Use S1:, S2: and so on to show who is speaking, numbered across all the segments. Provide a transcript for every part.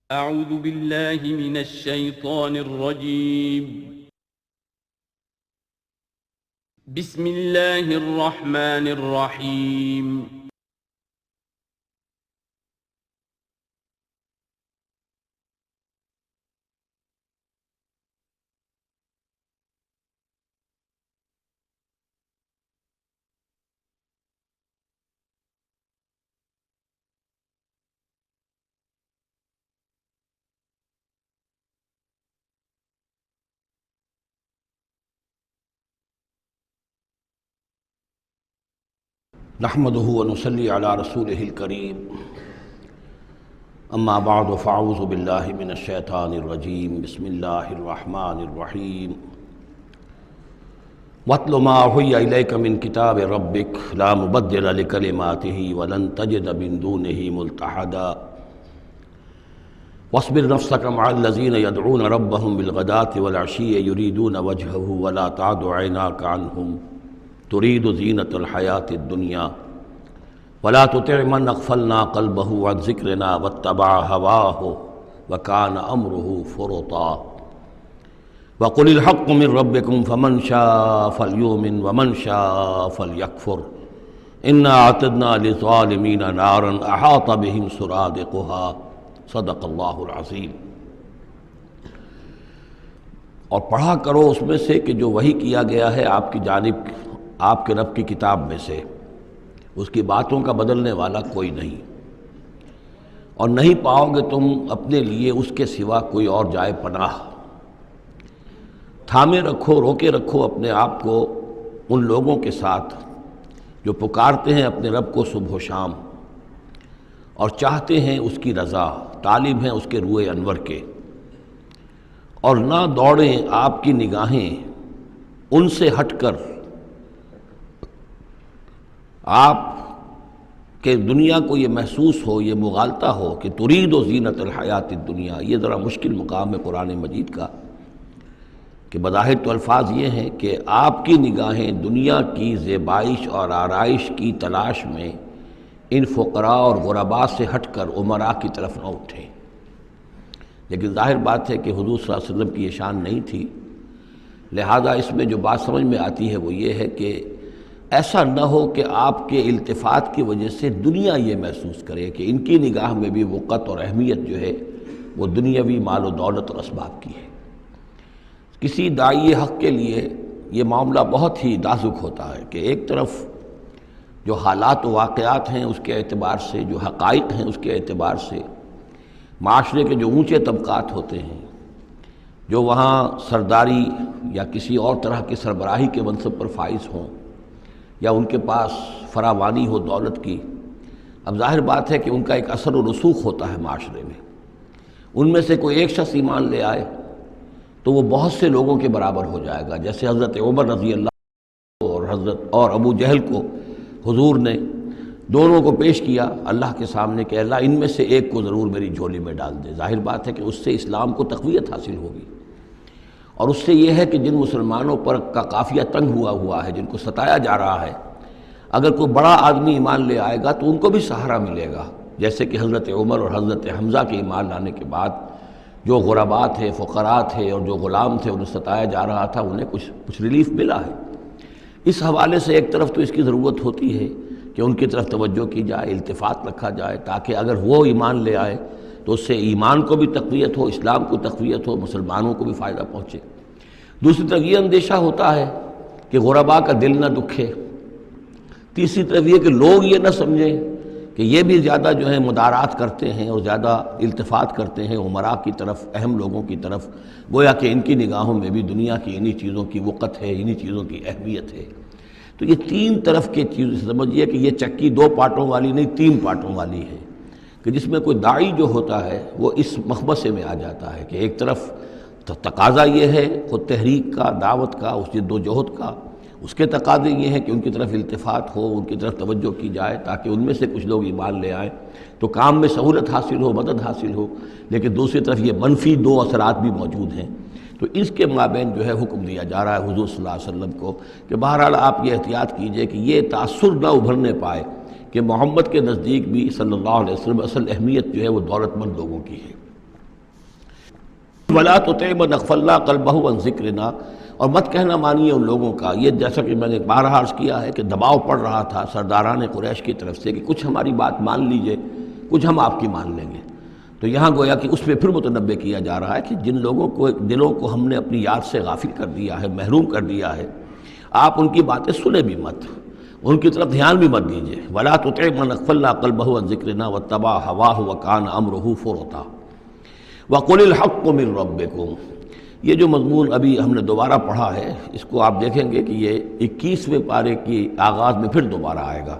S1: اعوذ باللہ من الشیطان الرجیم بسم اللہ الرحمن الرحیم
S2: نحمده ونصلي على رسوله الكريم اما بعد فاعوذ بالله من الشيطان الرجيم بسم الله الرحمن الرحيم واتل ما اوحي اليك من كتاب ربك لا مبدل لكلماته ولن تجد من دونه ملتحدا واصبر نفسك مع الذين يدعون ربهم بالغداة والعشي يريدون وجهه ولا تعد عيناك عنهم تريد زینة الحیاة الدنیا ولا تطع من اغفلنا قلبه عن ذکرنا واتبع هواه وكان امره فرطا وقل الحق من ربكم فمن شاء فليؤمن ومن شاء فليكفر انا اعتدنا للظالمین نارا احاط بهم سرادقها صدق اللہ العظیم۔ اور پڑھا کرو اس میں سے کہ جو وحی کیا گیا ہے آپ کی جانب آپ کے رب کی کتاب میں سے، اس کی باتوں کا بدلنے والا کوئی نہیں، اور نہیں پاؤ گے تم اپنے لیے اس کے سوا کوئی اور جائے پناہ۔ تھامے رکھو، روکے رکھو اپنے آپ کو ان لوگوں کے ساتھ جو پکارتے ہیں اپنے رب کو صبح و شام اور چاہتے ہیں اس کی رضا، طالب ہیں اس کے روئے انور کے، اور نہ دوڑیں آپ کی نگاہیں ان سے ہٹ کر آپ کے دنیا کو یہ محسوس ہو، یہ مغالطہ ہو کہ ترید و زینت الحیات الدنیا۔ یہ ذرا مشکل مقام ہے قرآن مجید کا کہ بظاہر تو الفاظ یہ ہیں کہ آپ کی نگاہیں دنیا کی زیبائش اور آرائش کی تلاش میں ان فقراء اور غرباء سے ہٹ کر امراء کی طرف نہ اٹھیں، لیکن ظاہر بات ہے کہ حضور صلی اللہ علیہ وسلم کی یہ شان نہیں تھی، لہذا اس میں جو بات سمجھ میں آتی ہے وہ یہ ہے کہ ایسا نہ ہو کہ آپ کے التفات کی وجہ سے دنیا یہ محسوس کرے کہ ان کی نگاہ میں بھی وقت اور اہمیت جو ہے وہ دنیاوی مال و دولت اور اسباب کی ہے۔ کسی داعی حق کے لیے یہ معاملہ بہت ہی نازک ہوتا ہے کہ ایک طرف جو حالات و واقعات ہیں اس کے اعتبار سے، جو حقائق ہیں اس کے اعتبار سے، معاشرے کے جو اونچے طبقات ہوتے ہیں، جو وہاں سرداری یا کسی اور طرح کی سربراہی کے منصب پر فائز ہوں یا ان کے پاس فراوانی ہو دولت کی، اب ظاہر بات ہے کہ ان کا ایک اثر و رسوخ ہوتا ہے معاشرے میں۔ ان میں سے کوئی ایک شخص ایمان لے آئے تو وہ بہت سے لوگوں کے برابر ہو جائے گا، جیسے حضرت عمر رضی اللہ اور ابو جہل کو حضور نے دونوں کو پیش کیا اللہ کے سامنے کہ اللہ ان میں سے ایک کو ضرور میری جھولی میں ڈال دے۔ ظاہر بات ہے کہ اس سے اسلام کو تقویت حاصل ہوگی، اور اس سے یہ ہے کہ جن مسلمانوں پر کا قافیہ تنگ ہوا ہے، جن کو ستایا جا رہا ہے، اگر کوئی بڑا آدمی ایمان لے آئے گا تو ان کو بھی سہارا ملے گا، جیسے کہ حضرت عمر اور حضرت حمزہ کے ایمان لانے کے بعد جو غرباء تھے، فقراء تھے اور جو غلام تھے انہیں ستایا جا رہا تھا، انہیں کچھ ریلیف ملا ہے۔ اس حوالے سے ایک طرف تو اس کی ضرورت ہوتی ہے کہ ان کی طرف توجہ کی جائے، التفات رکھا جائے، تاکہ اگر وہ ایمان لے آئے تو اس سے ایمان کو بھی تقویت ہو، اسلام کو تقویت ہو، مسلمانوں کو بھی فائدہ پہنچے۔ دوسری طرف یہ اندیشہ ہوتا ہے کہ غرباء کا دل نہ دکھے۔ تیسری طرف یہ کہ لوگ یہ نہ سمجھیں کہ یہ بھی زیادہ جو ہے مدارات کرتے ہیں اور زیادہ التفات کرتے ہیں امراء کی طرف، اہم لوگوں کی طرف، گویا کہ ان کی نگاہوں میں بھی دنیا کی انہی چیزوں کی وقت ہے، انہی چیزوں کی اہمیت ہے۔ تو یہ تین طرف کی چیز سمجھیے کہ یہ چکی دو پارٹوں والی نہیں، تین پارٹوں والی ہے، کہ جس میں کوئی داعی جو ہوتا ہے وہ اس مخمصے میں آ جاتا ہے کہ ایک طرف تقاضا یہ ہے خود تحریک کا، دعوت کا، اس جد و جہد کا، اس کے تقاضے یہ ہیں کہ ان کی طرف التفات ہو، ان کی طرف توجہ کی جائے تاکہ ان میں سے کچھ لوگ ایمان لے آئیں تو کام میں سہولت حاصل ہو، مدد حاصل ہو، لیکن دوسری طرف یہ منفی دو اثرات بھی موجود ہیں۔ تو اس کے مابین جو ہے حکم دیا جا رہا ہے حضور صلی اللہ علیہ وسلم کو کہ بہرحال آپ یہ احتیاط کیجئے کہ یہ تاثر نہ ابھرنے پائے کہ محمد کے نزدیک بھی صلی اللہ علیہ وسلم اصل اہمیت جو ہے وہ دولت مند لوگوں کی ہے۔ ولا تطع من اغفلنا قلبه عن ذکرنا، اور مت کہنا مانیے ان لوگوں کا، یہ جیسا کہ میں نے بارہا عرض کیا ہے کہ دباؤ پڑ رہا تھا سرداران قریش کی طرف سے کہ کچھ ہماری بات مان لیجئے، کچھ ہم آپ کی مان لیں گے۔ تو یہاں گویا کہ اس پہ پھر متنبہ کیا جا رہا ہے کہ جن لوگوں کو دلوں کو ہم نے اپنی یاد سے غافل کر دیا ہے، محروم کر دیا ہے، آپ ان کی باتیں سنیں بھی مت، ان کی طرف دھیان بھی مت دیجیے۔ ولا تطع من اغفلنا قلبه عن ذکرنا واتبع هواه وكان امره فرطا وقل الحق من ربکم۔ یہ جو مضمون ابھی ہم نے دوبارہ پڑھا ہے، اس کو آپ دیکھیں گے کہ یہ 21ویں پارے کی آغاز میں پھر دوبارہ آئے گا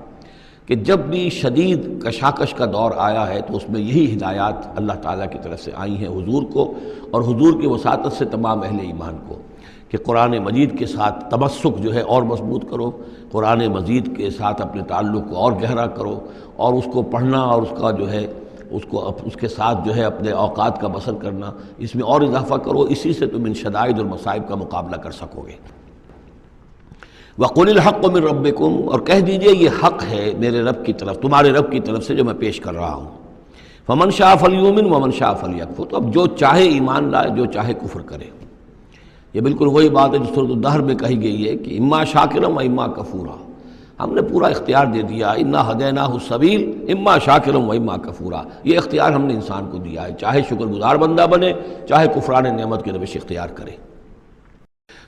S2: کہ جب بھی شدید کشاکش کا دور آیا ہے تو اس میں یہی ہدایات اللہ تعالیٰ کی طرف سے آئی ہیں حضور کو اور حضور کی وساطت سے تمام اہل ایمان کو، کہ قرآن مجید کے ساتھ تمسک جو ہے اور مضبوط کرو، قرآن مجید کے ساتھ اپنے تعلق کو اور گہرا کرو، اور اس کو پڑھنا اور اس کا جو ہے اس کے ساتھ جو ہے اپنے اوقات کا بسر کرنا، اس میں اور اضافہ کرو، اسی سے تم ان شدائد اور مصائب کا مقابلہ کر سکو گے۔ وَقُلِ الْحَقُّ مِن رَبِّكُمْ، اور کہہ دیجئے یہ حق ہے میرے رب کی طرف، تمہارے رب کی طرف سے جو میں پیش کر رہا ہوں۔ فَمَن شَاءَ فَلْيُؤْمِنْ وَمَن شَاءَ فَلْيَكْفُرْ، تو اب جو چاہے ایمان لائے، جو چاہے کفر کرے۔ یہ بالکل وہی بات ہے جو سورۃ الدہر میں کہی گئی ہے کہ اما شاکرا و اما کفورا، ہم نے پورا اختیار دے دیا، انا ہدیناہ السبیل اما شاکرا و اما کفورا، یہ اختیار ہم نے انسان کو دیا ہے، چاہے شکر گزار بندہ بنے، چاہے کفران نعمت کے روش اختیار کرے۔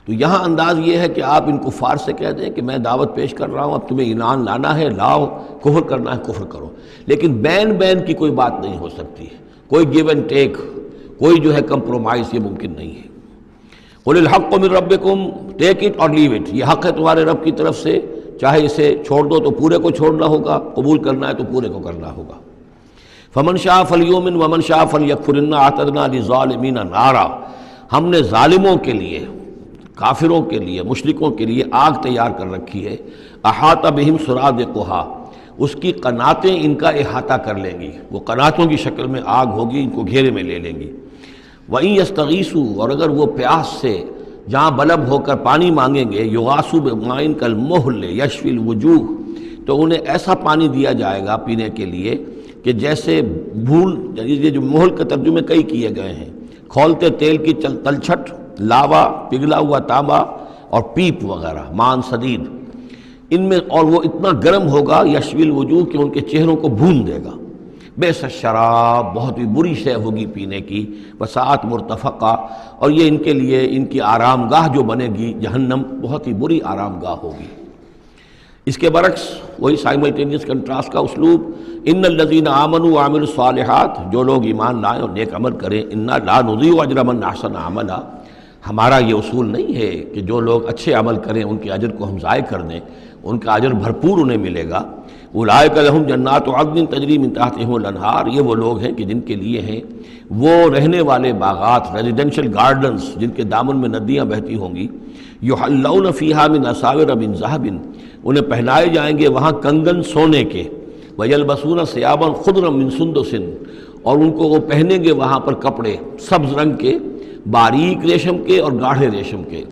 S2: تو یہاں انداز یہ ہے کہ آپ ان کفار سے کہہ دیں کہ میں دعوت پیش کر رہا ہوں، اب تمہیں ایمان لانا ہے لاؤ، کفر کرنا ہے کفر کرو، لیکن بین کی کوئی بات نہیں ہو سکتی، کوئی گیو اینڈ ٹیک، کوئی جو ہے کمپرومائز، یہ ممکن نہیں ہے۔ قُلِ الْحَقُّ مِن رَبِّكُمْ، ٹیک اٹ اور لیو اٹ، یہ حق ہے تمہارے رب کی طرف سے، چاہے اسے چھوڑ دو تو پورے کو چھوڑنا ہوگا، قبول کرنا ہے تو پورے کو کرنا ہوگا۔ فَمَن شَاءَ فَلْيُؤْمِنْ وَمَن شَاءَ فَلْيَكْفُرْ إِنَّا أَعْتَدْنَا لِلظَّالِمِينَ نَارًا، ہم نے ظالموں کے لیے، کافروں کے لیے، مشرکوں کے لیے آگ تیار کر رکھی ہے، احاطہ بہم سرادقها، اس کی قناتیں ان کا احاطہ کر لیں گی، وہ قناتوں کی شکل میں آگ ہوگی، ان کو گھیرے میں لے لیں گی۔ وَإِن يَسْتَغِيثُوا، اور اگر وہ پیاس سے جہاں بلب ہو کر پانی مانگیں گے، یغاثوا بماء کالمہل یشفی الوجوہ، تو انہیں ایسا پانی دیا جائے گا پینے کے لیے کہ جیسے بھول، یہ جو محل کے ترجمے کئی کیے گئے ہیں، کھولتے تیل کی تلچھٹ، لاوا، پگھلا ہوا تانبا اور پیپ وغیرہ، مان سدید، ان میں، اور وہ اتنا گرم ہوگا یشفی الوجوہ کہ ان کے چہروں کو بھون دے گا۔ بئس الشراب، بہت ہی بری شے ہوگی پینے کی، وساعت مرتفقہ، اور یہ ان کے لیے ان کی آرام گاہ جو بنے گی جہنم، بہت ہی بری آرام گاہ ہوگی۔ اس کے برعکس وہی سائملٹینیس کنٹراسٹ کا اسلوب، ان الذین آمنوا وعملوا الصالحات، جو لوگ ایمان لائیں اور نیک عمل کریں، انا لا نضیع اجر من احسن عملا، ہمارا یہ اصول نہیں ہے کہ جو لوگ اچھے عمل کریں ان کے اجر کو ہم ضائع کر دیں، ان کا اجر بھرپور انہیں ملے گا۔ اولئک لہم جنات عدن تجری من تحتہم الانہار، یہ وہ لوگ ہیں کہ جن کے لیے ہیں وہ رہنے والے باغات، ریزیڈینشل گارڈنز، جن کے دامن میں ندیاں بہتی ہوں گی، یحلون فیہا من اساور من ذہب، انہیں پہنائے جائیں گے وہاں کنگن سونے کے، ویلبسون ثیابا خضرا من سندس، اور ان کو وہ پہنیں گے وہاں پر کپڑے سبز رنگ کے، باریک ریشم کے اور گاڑھے ریشم کے،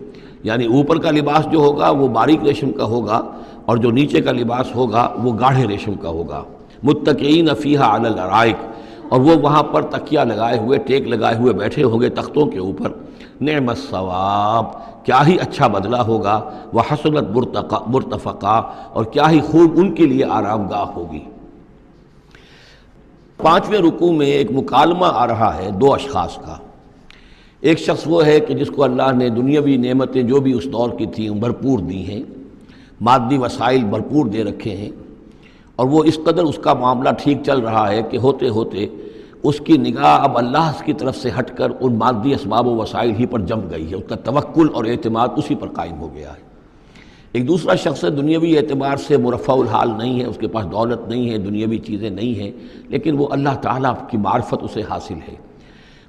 S2: یعنی اوپر کا لباس جو ہوگا وہ باریک ریشم کا ہوگا اور جو نیچے کا لباس ہوگا وہ گاڑھے ریشم کا ہوگا۔ متکئین فیہا علی الارائک، اور وہ وہاں پر تکیہ لگائے ہوئے، ٹیک لگائے ہوئے بیٹھے ہوں گے تختوں کے اوپر۔ نعم الثواب، کیا ہی اچھا بدلہ ہوگا، وحسنت مرتفقہ، اور کیا ہی خوب ان کے لیے آرام گاہ ہوگی۔ 5ویں رکوع میں ایک مکالمہ آ رہا ہے دو اشخاص کا۔ ایک شخص وہ ہے کہ جس کو اللہ نے دنیاوی نعمتیں جو بھی اس دور کی تھیں بھرپور دی ہیں، مادی وسائل بھرپور دے رکھے ہیں، اور وہ اس قدر اس کا معاملہ ٹھیک چل رہا ہے کہ ہوتے ہوتے اس کی نگاہ اب اللہ کی طرف سے ہٹ کر ان مادی اسباب و وسائل ہی پر جم گئی ہے، اس کا توکل اور اعتماد اسی پر قائم ہو گیا ہے۔ ایک دوسرا شخص ہے دنیاوی اعتبار سے مرفع الحال نہیں ہے، اس کے پاس دولت نہیں ہے، دنیاوی چیزیں نہیں ہیں، لیکن وہ اللہ تعالیٰ کی معرفت اسے حاصل ہے۔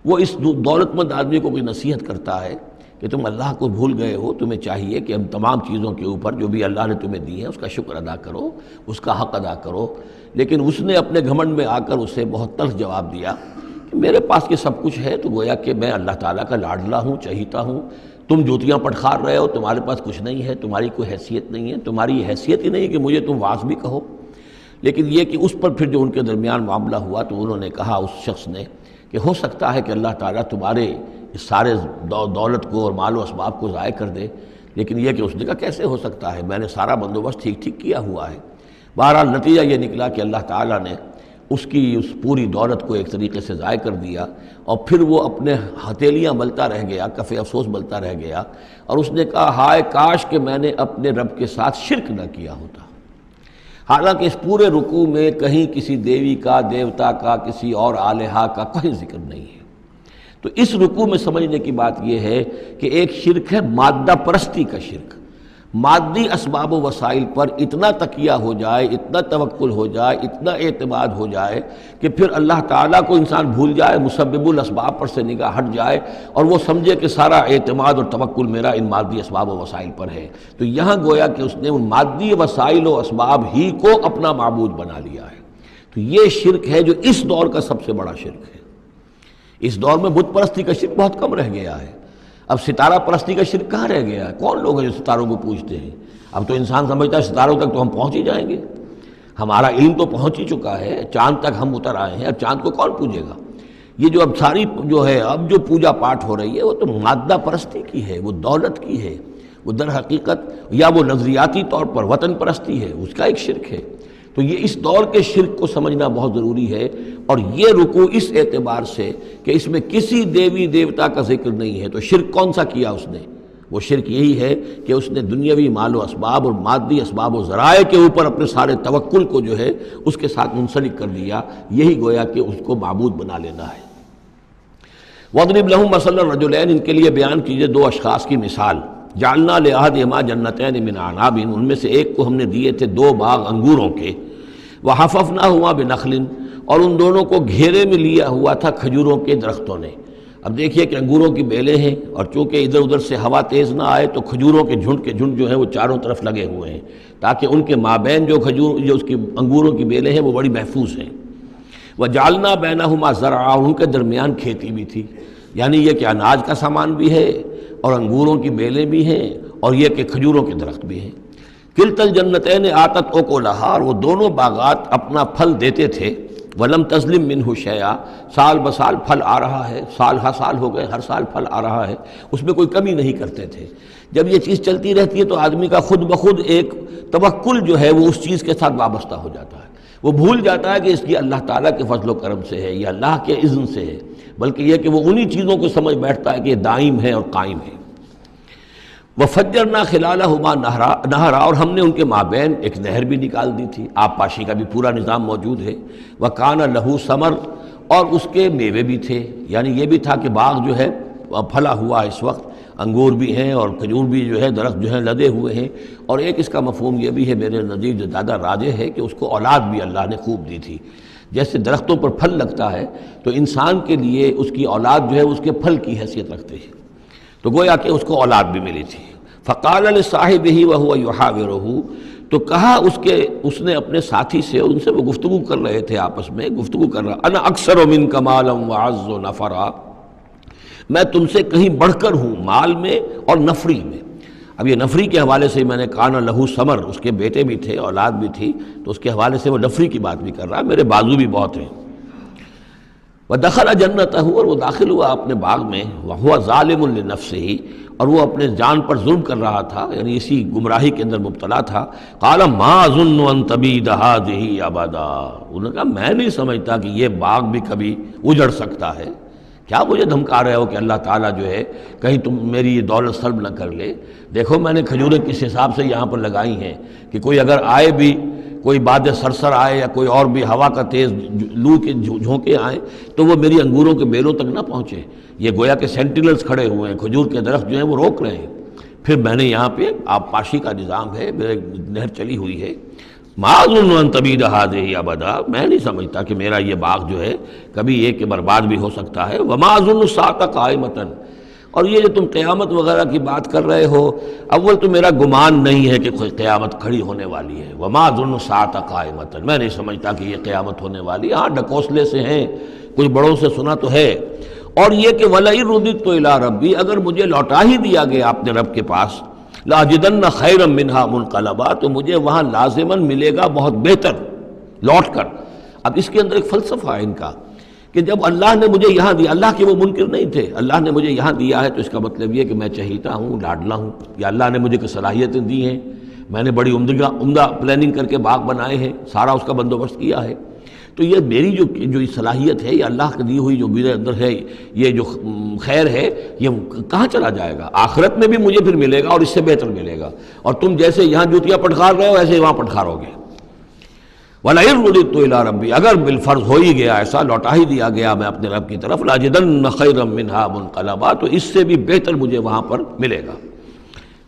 S2: وہ اس دولت مند آدمی کو کوئی نصیحت کرتا ہے کہ تم اللہ کو بھول گئے ہو، تمہیں چاہیے کہ ہم تمام چیزوں کے اوپر جو بھی اللہ نے تمہیں دی ہے اس کا شکر ادا کرو، اس کا حق ادا کرو۔ لیکن اس نے اپنے گھمنڈ میں آ کر اسے بہت تلخ جواب دیا کہ میرے پاس یہ سب کچھ ہے، تو گویا کہ میں اللہ تعالیٰ کا لاڈلا ہوں، چہیتا ہوں، تم جوتیاں پٹخار رہے ہو، تمہارے پاس کچھ نہیں ہے، تمہاری کوئی حیثیت نہیں ہے، تمہاری یہ حیثیت ہی نہیں کہ مجھے تم واعظ بھی کہو۔ لیکن یہ کہ اس پر پھر جو ان کے درمیان معاملہ ہوا تو انہوں نے کہا، اس شخص نے، کہ ہو سکتا ہے کہ اللہ تعالیٰ تمہارے اس سارے دولت کو اور مال و اسباب کو ضائع کر دے، لیکن یہ کہ اس نے کہا کیسے ہو سکتا ہے، میں نے سارا بندوبست ٹھیک کیا ہوا ہے۔ بہرحال نتیجہ یہ نکلا کہ اللہ تعالیٰ نے اس کی اس پوری دولت کو ایک طریقے سے ضائع کر دیا، اور پھر وہ اپنے ہتھیلیاں ملتا رہ گیا، کف افسوس ملتا رہ گیا، اور اس نے کہا ہائے کاش کہ میں نے اپنے رب کے ساتھ شرک نہ کیا ہوتا۔ حالانکہ اس پورے رکوع میں کہیں کسی دیوی کا، دیوتا کا، کسی اور الہہ کا کوئی ذکر نہیں ہے۔ تو اس رکوع میں سمجھنے کی بات یہ ہے کہ ایک شرک ہے مادہ پرستی کا شرک، مادی اسباب و وسائل پر اتنا تکیہ ہو جائے، اتنا توکل ہو جائے، اتنا اعتماد ہو جائے کہ پھر اللہ تعالیٰ کو انسان بھول جائے، مسبب الاسباب پر سے نگاہ ہٹ جائے، اور وہ سمجھے کہ سارا اعتماد اور توکل میرا ان مادی اسباب و وسائل پر ہے۔ تو یہاں گویا کہ اس نے ان مادی وسائل و اسباب ہی کو اپنا معبود بنا لیا ہے۔ تو یہ شرک ہے جو اس دور کا سب سے بڑا شرک ہے۔ اس دور میں بت پرستی کا شرک بہت کم رہ گیا ہے، اب ستارہ پرستی کا شرک کہاں رہ گیا ہے؟ کون لوگ ہیں جو ستاروں کو پوجتے ہیں؟ اب تو انسان سمجھتا ہے ستاروں تک تو ہم پہنچ ہی جائیں گے، ہمارا علم تو پہنچ ہی چکا ہے، چاند تک ہم اتر آئے ہیں، اب چاند کو کون پوجے گا؟ یہ جو اب ساری جو ہے اب جو پوجا پاٹ ہو رہی ہے وہ تو مادہ پرستی کی ہے، وہ دولت کی ہے، وہ در حقیقت یا وہ نظریاتی طور پر وطن پرستی ہے، اس کا ایک شرک ہے۔ تو یہ اس دور کے شرک کو سمجھنا بہت ضروری ہے، اور یہ رکوع اس اعتبار سے کہ اس میں کسی دیوی دیوتا کا ذکر نہیں ہے۔ تو شرک کون سا کیا اس نے؟ وہ شرک یہی ہے کہ اس نے دنیاوی مال و اسباب اور مادی اسباب و ذرائع کے اوپر اپنے سارے توکل کو جو ہے اس کے ساتھ منسلک کر دیا، یہی گویا کہ اس کو معبود بنا لینا ہے۔ وَاضْرِبْ لَهُم مَثَلًا الرَّجُلَيْنِ، ان کے لیے بیان کیجئے دو اشخاص کی مثال۔ جعلنا لأحدهما جنتین من اعناب، ان میں سے ایک کو ہم نے دیے تھے دو باغ انگوروں کے، وحففناہما بنخل، اور ان دونوں کو گھیرے میں لیا ہوا تھا کھجوروں کے درختوں نے۔ اب دیکھیے کہ انگوروں کی بیلیں ہیں، اور چونکہ ادھر ادھر سے ہوا تیز نہ آئے تو کھجوروں کے جھنڈ جو ہیں وہ چاروں طرف لگے ہوئے ہیں، تاکہ ان کے مابین جو اس کی انگوروں کی بیلیں ہیں وہ بڑی محفوظ ہیں۔ وجعلنا بینہما زرعا، ان کے درمیان کھیتی بھی تھی، یعنی یہ کہ اناج کا سامان بھی ہے اور انگوروں کی بیلیں بھی ہیں، اور یہ کہ کھجوروں کے درخت بھی ہیں۔ کلتا الجنتین آتت اکلہا، اور وہ دونوں باغات اپنا پھل دیتے تھے، ولم تظلم منہ شیئا، سال بسال پھل آ رہا ہے، سال ہر سال ہو گئے، ہر سال پھل آ رہا ہے، اس میں کوئی کمی نہیں کرتے تھے۔ جب یہ چیز چلتی رہتی ہے تو آدمی کا خود بخود ایک توکل جو ہے وہ اس چیز کے ساتھ وابستہ ہو جاتا ہے، وہ بھول جاتا ہے کہ اس کی اللہ تعالیٰ کے فضل و کرم سے ہے، یہ اللہ کے اذن سے ہے، بلکہ یہ کہ وہ انہی چیزوں کو سمجھ بیٹھتا ہے کہ یہ دائم ہے اور قائم ہے۔ وَفَجَّرْنَا خِلَالَهُمَا نَهْرًا، اور ہم نے ان کے مابین ایک نہر بھی نکال دی تھی، آب پاشی کا بھی پورا نظام موجود ہے۔ وَكَانَ لَهُ ثَمَرٌ، اور اس کے میوے بھی تھے، یعنی یہ بھی تھا کہ باغ جو ہے پھلا ہوا اس وقت، انگور بھی ہیں اور کھجور بھی جو ہے درخت جو ہیں لدے ہوئے ہیں۔ اور ایک اس کا مفہوم یہ بھی ہے میرے نزدیک جو زیادہ راجح ہے کہ اس کو اولاد بھی اللہ نے خوب دی تھی۔ جیسے درختوں پر پھل لگتا ہے تو انسان کے لیے اس کی اولاد جو ہے اس کے پھل کی حیثیت رکھتے ہیں، تو گویا کہ اس کو اولاد بھی ملی تھی۔ فقال لصاحبہ وہو یحاورہ، تو کہا اس نے اپنے ساتھی سے، ان سے وہ گفتگو کر رہے تھے، آپس میں گفتگو کر رہا، انا اکثر منک مالا واعز نفرا، میں تم سے کہیں بڑھ کر ہوں مال میں اور نفری میں۔ اب یہ نفری کے حوالے سے میں نے کانا لہو ثمر، اس کے بیٹے بھی تھے، اولاد بھی تھی، تو اس کے حوالے سے وہ نفری کی بات بھی کر رہا ہے، میرے بازو بھی بہت ہیں۔ وَدَخَلَ جَنَّتَهُ، اور وہ داخل ہوا اپنے باغ میں، وَهُوَ ظَالِمٌ لِنَفْسِهِ، اور وہ اپنے جان پر ظلم کر رہا تھا، یعنی اسی گمراہی کے اندر مبتلا تھا۔ قَالَ مَا أَظُنُّ أَن تَبِيدَ هَٰذِهِ أَبَدًا، انہوں نے کہا میں نہیں سمجھتا کہ یہ باغ بھی کبھی اجڑ سکتا ہے، کیا مجھے دھمکا رہے ہو کہ اللہ تعالیٰ جو ہے کہیں تم میری یہ دولت سلب نہ کر لے؟ دیکھو میں نے کھجوریں کس حساب سے یہاں پر لگائی ہیں کہ کوئی اگر آئے بھی، کوئی باد سرسر آئے یا کوئی اور بھی ہوا کا تیز لو کے جھونکے آئیں تو وہ میری انگوروں کے بیلوں تک نہ پہنچے۔ یہ گویا کہ سینٹینلز کھڑے ہوئے ہیں، کھجور کے درخت جو ہیں وہ روک رہے ہیں۔ پھر میں نے یہاں پہ آب پاشی کا نظام ہے، میرے نہر چلی ہوئی ہے۔ ما اظن ان تبید هذه ابدا، میں نہیں سمجھتا کہ میرا یہ باغ جو ہے کبھی یہ کہ برباد بھی ہو سکتا ہے۔ وما اظن الساعة قائمة، اور یہ جو تم قیامت وغیرہ کی بات کر رہے ہو، اول تو میرا گمان نہیں ہے کہ کوئی قیامت کھڑی ہونے والی ہے۔ وما اظن الساعة قائمة، میں نہیں سمجھتا کہ یہ قیامت ہونے والی، ہاں ڈکوسلے سے ہیں، کچھ بڑوں سے سنا تو ہے۔ اور یہ کہ وَلَئِن رُدِدتُّ إِلَىٰ رَبِّي، اگر مجھے لوٹا ہی دیا گیا اپنے رب کے پاس، لَأَجِدَنَّ خَيْرًا مِّنْهَا مُنْقَلَبًا، تو مجھے وہاں لازماً ملے گا بہت بہتر لوٹ کر۔ اب اس کے اندر ایک فلسفہ ہے ان کا کہ جب اللہ نے مجھے یہاں دیا، اللہ کے وہ منکر نہیں تھے، اللہ نے مجھے یہاں دیا ہے تو اس کا مطلب یہ کہ میں چہیتا ہوں، لاڈلا ہوں، یا اللہ نے مجھے کچھ صلاحیتیں دی ہیں، میں نے بڑی عمدہ پلاننگ کر کے باغ بنائے ہیں، سارا اس کا بندوبست کیا ہے، تو یہ میری جو صلاحیت ہے، یہ اللہ کی دی ہوئی جو میرے اندر ہے، یہ جو خیر ہے، یہ کہاں چلا جائے گا؟ آخرت میں بھی مجھے پھر ملے گا اور اس سے بہتر ملے گا، اور تم جیسے یہاں جوتیاں پٹخار رہے ہو ایسے وہاں پٹخارو گے۔ وَلَئِن رُدِدتُّ إِلَىٰ رَبِّي، اگر بالفرض ہو ہی گیا ایسا، لوٹا ہی دیا گیا میں اپنے رب کی طرف، لَأَجِدَنَّ خَيْرًا مِّنْهَا مُنقَلَبًا، تو اس سے بھی بہتر مجھے وہاں پر ملے گا۔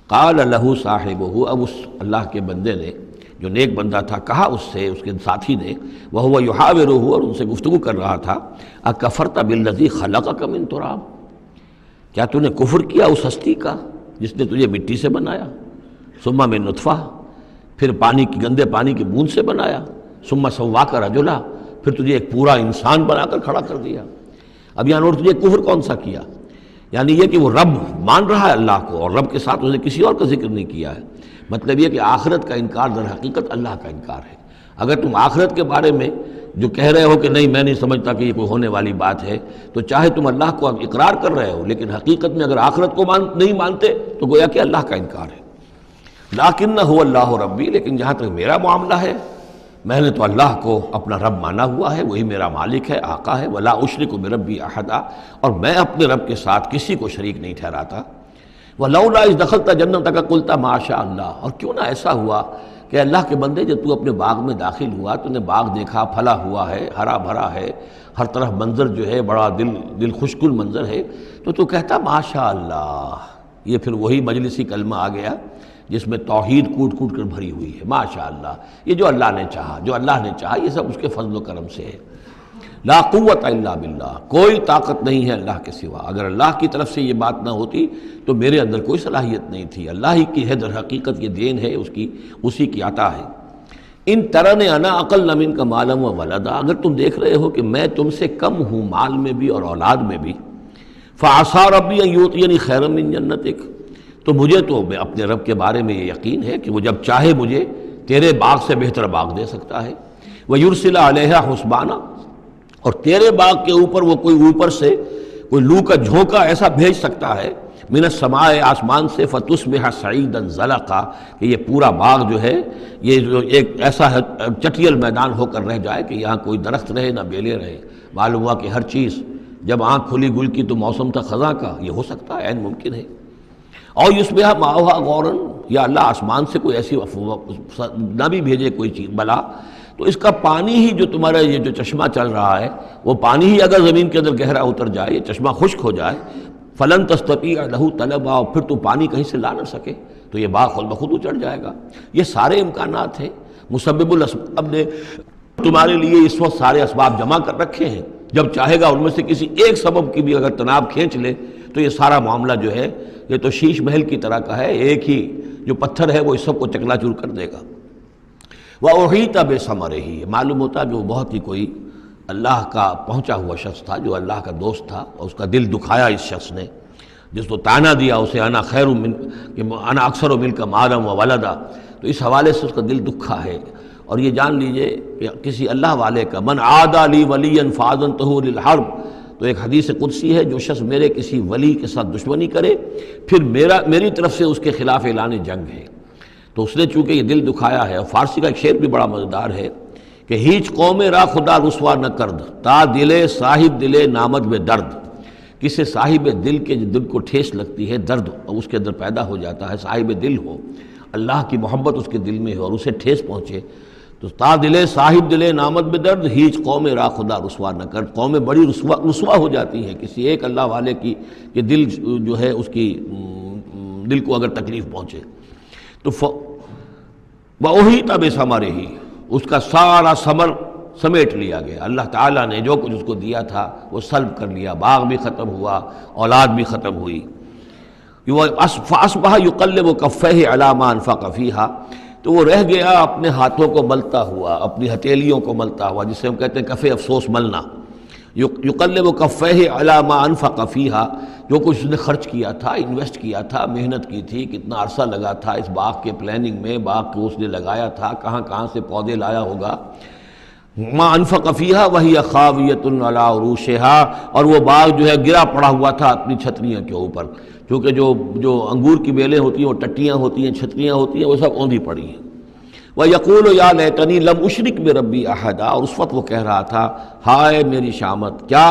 S2: قال لَهُ صَاحِبُهُ، اب اس اللہ کے بندے نے جو نیک بندہ تھا کہا اس سے، اس کے ساتھی نے، وَهُوَ يُحَاوِرُهُ، اور ان سے گفتگو کر رہا تھا، أَكَفَرْتَ بِالَّذِي خَلَقَكَ مِن تُرَابٍ، کیا تو نے کفر کیا اس ہستی کا جس نے تجھے مٹی سے بنایا، ثم من نطفہ، پھر پانی کی گندے پانی کی بوند سے بنایا، ثم سواک رجلا، پھر تجھے ایک پورا انسان بنا کر کھڑا کر دیا۔ اب یہاں اور تجھے کفر کون سا کیا؟ یعنی یہ کہ وہ رب مان رہا ہے اللہ کو، اور رب کے ساتھ اس نے کسی اور کا ذکر نہیں کیا ہے۔ مطلب یہ کہ آخرت کا انکار در حقیقت اللہ کا انکار ہے۔ اگر تم آخرت کے بارے میں جو کہہ رہے ہو کہ نہیں میں نہیں سمجھتا کہ یہ کوئی ہونے والی بات ہے، تو چاہے تم اللہ کو اقرار کر رہے ہو، لیکن حقیقت میں اگر آخرت کو نہیں مانتے تو گویا کہ اللہ کا انکار ہے۔ لیکن هو اللہ ربی، لیکن جہاں تک میرا معاملہ ہے، میں نے تو اللہ کو اپنا رب مانا ہوا ہے، وہی میرا مالک ہے، آقا ہے، ولا اشرک بربی احدا، اور میں اپنے رب کے ساتھ کسی کو شریک نہیں ٹھہراتا۔ ولولا اذ دخلت جنتک قلت ما شاء اللہ، اور کیوں نہ ایسا ہوا کہ اللہ کے بندے جب تو اپنے باغ میں داخل ہوا تو نے باغ دیکھا، پھلا ہوا ہے، ہرا بھرا ہے، ہر طرف منظر جو ہے بڑا دل خوشکل منظر ہے، تو کہتا ما شاء اللہ۔ یہ پھر وہی مجلسی کلمہ آ گیا جس میں توحید کوٹ کوٹ کر بھری ہوئی ہے، ماشاء اللہ، یہ جو اللہ نے چاہا، جو اللہ نے چاہا، یہ سب اس کے فضل و کرم سے ہے۔ لا قوت الا باللہ، کوئی طاقت نہیں ہے اللہ کے سوا۔ اگر اللہ کی طرف سے یہ بات نہ ہوتی تو میرے اندر کوئی صلاحیت نہیں تھی، اللہ ہی کی ہے، در حقیقت یہ دین ہے اسی کی عطا ہے۔ ان ترن انا اقل منک مالا و ولدا، اگر تم دیکھ رہے ہو کہ میں تم سے کم ہوں مال میں بھی اور اولاد میں بھی، فعسى ربی ان یؤتینی خیرا من جنتک، تو مجھے تو اپنے رب کے بارے میں یہ یقین ہے کہ وہ جب چاہے مجھے تیرے باغ سے بہتر باغ دے سکتا ہے، وَيُرْسِلَ عَلَيْهَا حُسْبَانًا، اور تیرے باغ کے اوپر وہ کوئی اوپر سے کوئی لو کا جھونکا ایسا بھیج سکتا ہے، من السماء، آسمان سے، فَتُصْبِحَ صَعِيدًا زَلَقًا، کہ یہ پورا باغ جو ہے یہ جو ایک ایسا چٹیل میدان ہو کر رہ جائے کہ یہاں کوئی درخت رہے نہ بیلے رہے۔ معلوم ہوا کہ ہر چیز جب آنکھ کھلی گل کی تو موسم تھا خزاں کا، یہ ہو سکتا ہے، عین ممکن ہے۔ اور یصبح ماؤہا غوراً، یا اللہ آسمان سے کوئی ایسی نہ بھی بھیجے کوئی چیز بلا، تو اس کا پانی ہی جو تمہارا یہ جو چشمہ چل رہا ہے، وہ پانی ہی اگر زمین کے اندر گہرا اتر جائے، یہ چشمہ خشک ہو جائے، فلن تستطیع لہ طلبا، اور پھر تو پانی کہیں سے لا نہ سکے، تو یہ باغ خود بخود اچڑ جائے گا۔ یہ سارے امکانات ہیں، مسبب الاسباب نے تمہارے لیے اس وقت سارے اسباب جمع کر رکھے ہیں، جب چاہے گا ان میں سے کسی ایک سبب کی بھی اگر تناب کھینچ لے تو یہ سارا معاملہ جو ہے یہ تو شیش محل کی طرح کا ہے، ایک ہی جو پتھر ہے وہ اس سب کو چکنا چور کر دے گا۔ وَأُحِيطَ بِثَمَرِهِ، معلوم ہوتا کہ وہ بہت ہی کوئی اللہ کا پہنچا ہوا شخص تھا، جو اللہ کا دوست تھا، اور اس کا دل دکھایا اس شخص نے، جس کو تانا دیا اسے انا خیر من کہ انا اکثر منک مالا و ولدا، تو اس حوالے سے اس کا دل دکھا ہے۔ اور یہ جان لیجئے کہ کسی اللہ والے کا من عادى لی ولیا فاذنته للحرب، تو ایک حدیث قدسی ہے، جو شخص میرے کسی ولی کے ساتھ دشمنی کرے پھر میری طرف سے اس کے خلاف اعلان جنگ ہے، تو اس نے چونکہ یہ دل دکھایا ہے۔ اور فارسی کا ایک شعر بھی بڑا مزیدار ہے کہ ہیچ قوم را خدا رسوا نہ کرد، تا دلے صاحب دلے نامد میں درد، کسی صاحب دل کے دل کو ٹھیس لگتی ہے، درد اور اس کے اندر پیدا ہو جاتا ہے، صاحب دل ہو، اللہ کی محبت اس کے دل میں ہو اور اسے ٹھیس پہنچے، تو تا دلے صاحب دلے نامد میں درد، ہیچ قوم را خدا رسوا نہ کر، قومیں بڑی رسوا ہو جاتی ہیں کسی ایک اللہ والے کی کہ دل جو ہے اس کی دل کو اگر تکلیف پہنچے۔ تو وَأُحِيطَ بِثَمَرِهِ، اس کا سارا ثمر سمیٹ لیا گیا، اللہ تعالیٰ نے جو کچھ اس کو دیا تھا وہ سلب کر لیا، باغ بھی ختم ہوا، اولاد بھی ختم ہوئی۔ فَأَصْبَحَ يُقَلِّبُ كَفَّيْهِ عَلَىٰ مَا أَنفَقَ فِيهَا، تو وہ رہ گیا اپنے ہاتھوں کو ملتا ہوا، اپنی ہتھیلیوں کو ملتا ہوا، جسے ہم کہتے ہیں کف افسوس ملنا۔ یقلب کفیہ علی ما انفق فیہا، جو کچھ اس نے خرچ کیا تھا، انویسٹ کیا تھا، محنت کی تھی، کتنا عرصہ لگا تھا اس باغ کے پلاننگ میں، باغ کو اس نے لگایا تھا، کہاں کہاں سے پودے لایا ہوگا، ما انفق فیہا وہی خاویۃ علی عروشہا، اور وہ باغ جو ہے گرا پڑا ہوا تھا اپنی چھتریاں کے اوپر، کیونکہ جو انگور کی بیلیں ہوتی ہیں وہ ٹٹیاں ہوتی ہیں، چھتریاں ہوتی ہیں، وہ سب اوندھی پڑی ہیں۔ وَيَقُولُ يَا لَيْتَنِي لَمْ أُشْرِكْ بِرَبِّي أَحَدًا، اور اس وقت وہ کہہ رہا تھا ہائے میری شامت، کیا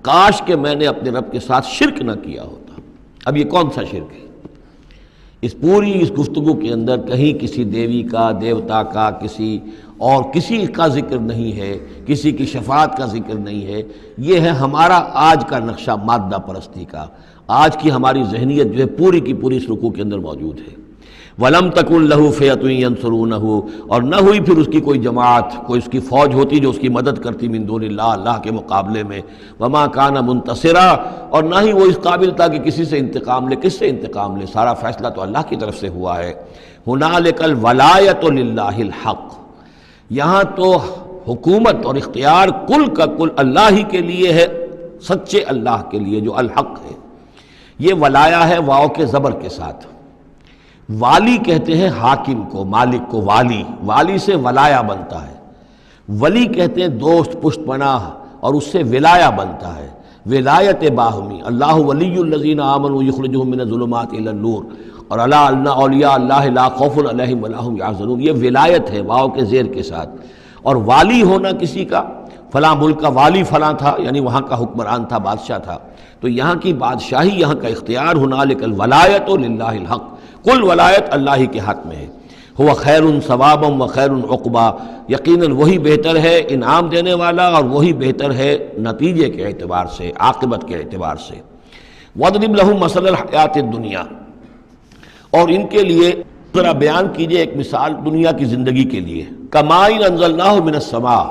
S2: کاش کہ میں نے اپنے رب کے ساتھ شرک نہ کیا ہوتا۔ اب یہ کون سا شرک ہے؟ اس پوری اس گفتگو کے اندر کہیں کسی دیوی کا، دیوتا کا، کسی کا ذکر نہیں ہے، کسی کی شفاعت کا ذکر نہیں ہے۔ یہ ہے ہمارا آج کا نقشہ مادہ پرستی کا، آج کی ہماری ذہنیت جو ہے پوری کی پوری اس رکوع کے اندر موجود ہے۔ وَلَمْ تَكُنْ لَهُ فِئَةٌ يَنْصُرُونَهُ، اور نہ ہوئی پھر اس کی کوئی جماعت، کوئی اس کی فوج ہوتی جو اس کی مدد کرتی من دون اللہ، اللہ کے مقابلے میں۔ وَمَا كَانَ مُنْتَصِرًا، اور نہ ہی وہ اس قابل تھا کہ کسی سے انتقام لے۔ کس سے انتقام لے؟ سارا فیصلہ تو اللہ کی طرف سے ہوا ہے۔ هُنَالِكَ الْوَلَایَةُ لِلَّهِ الْحَقِّ، یہاں تو حکومت اور اختیار کل کا کل اللہ ہی کے لیے ہے، سچے اللہ کے لیے جو الحق ہے۔ یہ ولایا ہے واو کے زبر کے ساتھ۔ والی کہتے ہیں حاکم کو، مالک کو والی، والی سے ولایا بنتا ہے۔ ولی کہتے ہیں دوست، پشت پناہ، اور اس سے ولایا بنتا ہے، ولایت باہمی۔ اللہ ولی الذین آمنوا یخرجہم من الظلمات الی النور، اور الا ان اولیاء اللہ لا خوف علیہم ولا هم یحزنون، یہ ولایت ہے واو کے زیر کے ساتھ۔ اور والی ہونا کسی کا، فلاں ملک کا والی فلاں تھا، یعنی وہاں کا حکمران تھا، بادشاہ تھا، تو یہاں کی بادشاہی، یہاں کا اختیار، ہنالک الولایۃ للہ الحق، کل ولایت اللہ ہی کے ہاتھ میں ہے۔ ہوا خیر ثوابا و خیر عقبا، یقیناً وہی بہتر ہے انعام دینے والا، اور وہی بہتر ہے نتیجے کے اعتبار سے، عاقبت کے اعتبار سے۔ وَاضْرِبْ لَهُم مَثَلَ الْحَیَاةِ الدُّنْیَا، اور ان کے لیے ذرا بیان کیجئے ایک مثال دنیا کی زندگی کے لیے۔ کَمَاءٍ أَنزَلْنَاهُ مِنَ السَّمَاءِ،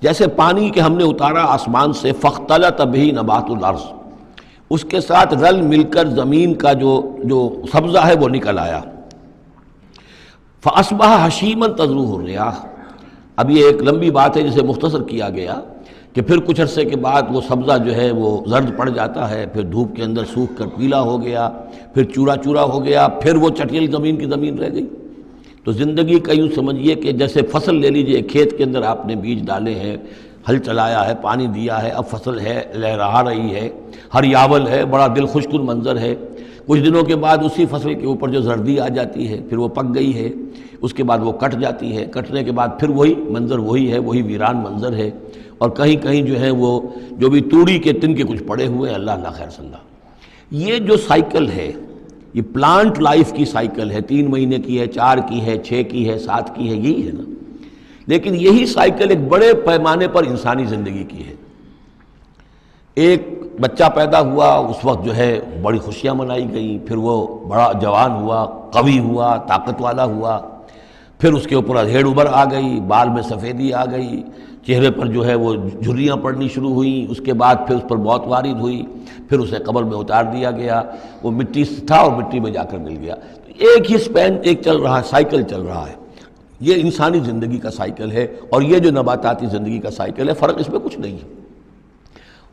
S2: جیسے پانی کہ ہم نے اتارا آسمان سے، فاختلط بہ نبات الارض، اس کے ساتھ رل مل کر زمین کا جو سبزہ ہے وہ نکل آیا۔ فاصبح حشیما تذروہ الریاح، اب یہ ایک لمبی بات ہے جسے مختصر کیا گیا کہ پھر کچھ عرصے کے بعد وہ سبزہ جو ہے وہ زرد پڑ جاتا ہے، پھر دھوپ کے اندر سوکھ کر پیلا ہو گیا، پھر چورا چورا ہو گیا، پھر وہ چٹیل زمین کی زمین رہ گئی۔ تو زندگی کا یوں سمجھیے کہ جیسے فصل لے لیجئے، کھیت کے اندر آپ نے بیج ڈالے ہیں، ہل چلایا ہے، پانی دیا ہے، اب فصل ہے، لہرا رہی ہے، ہریاول ہے، بڑا دل خوش کن منظر ہے۔ کچھ دنوں کے بعد اسی فصل کے اوپر جو زردی آ جاتی ہے، پھر وہ پک گئی ہے، اس کے بعد وہ کٹ جاتی ہے، کٹنے کے بعد پھر وہی منظر وہی ہے، وہی ویران منظر ہے، اور کہیں کہیں جو ہے وہ جو بھی توڑی کے تن کے کچھ پڑے ہوئے ہیں، اللہ اللہ خیر صلی اللہ۔ یہ جو سائیکل ہے، یہ پلانٹ لائف کی سائیکل ہے، 3 مہینے کی ہے، 4 کی ہے، 6 کی ہے، 7 کی ہے، یہی ہے نا۔ لیکن یہی سائیکل ایک بڑے پیمانے پر انسانی زندگی کی ہے۔ ایک بچہ پیدا ہوا، اس وقت جو ہے بڑی خوشیاں منائی گئیں، پھر وہ بڑا جوان ہوا، قوی ہوا، طاقت والا ہوا، پھر اس کے اوپر ادھیڑ ابھر آ گئی، بال میں سفیدی آ گئی، چہرے پر جو ہے وہ جھریاں پڑنی شروع ہوئیں، اس کے بعد پھر اس پر موت وارد ہوئی، پھر اسے قبر میں اتار دیا گیا، وہ مٹی سے تھا اور مٹی میں جا کر مل گیا۔ ایک ہی سپین ایک چل رہا ہے، سائیکل چل رہا ہے۔ یہ انسانی زندگی کا سائیکل ہے، اور یہ جو نباتاتی زندگی کا سائیکل ہے، فرق اس میں کچھ نہیں ہے۔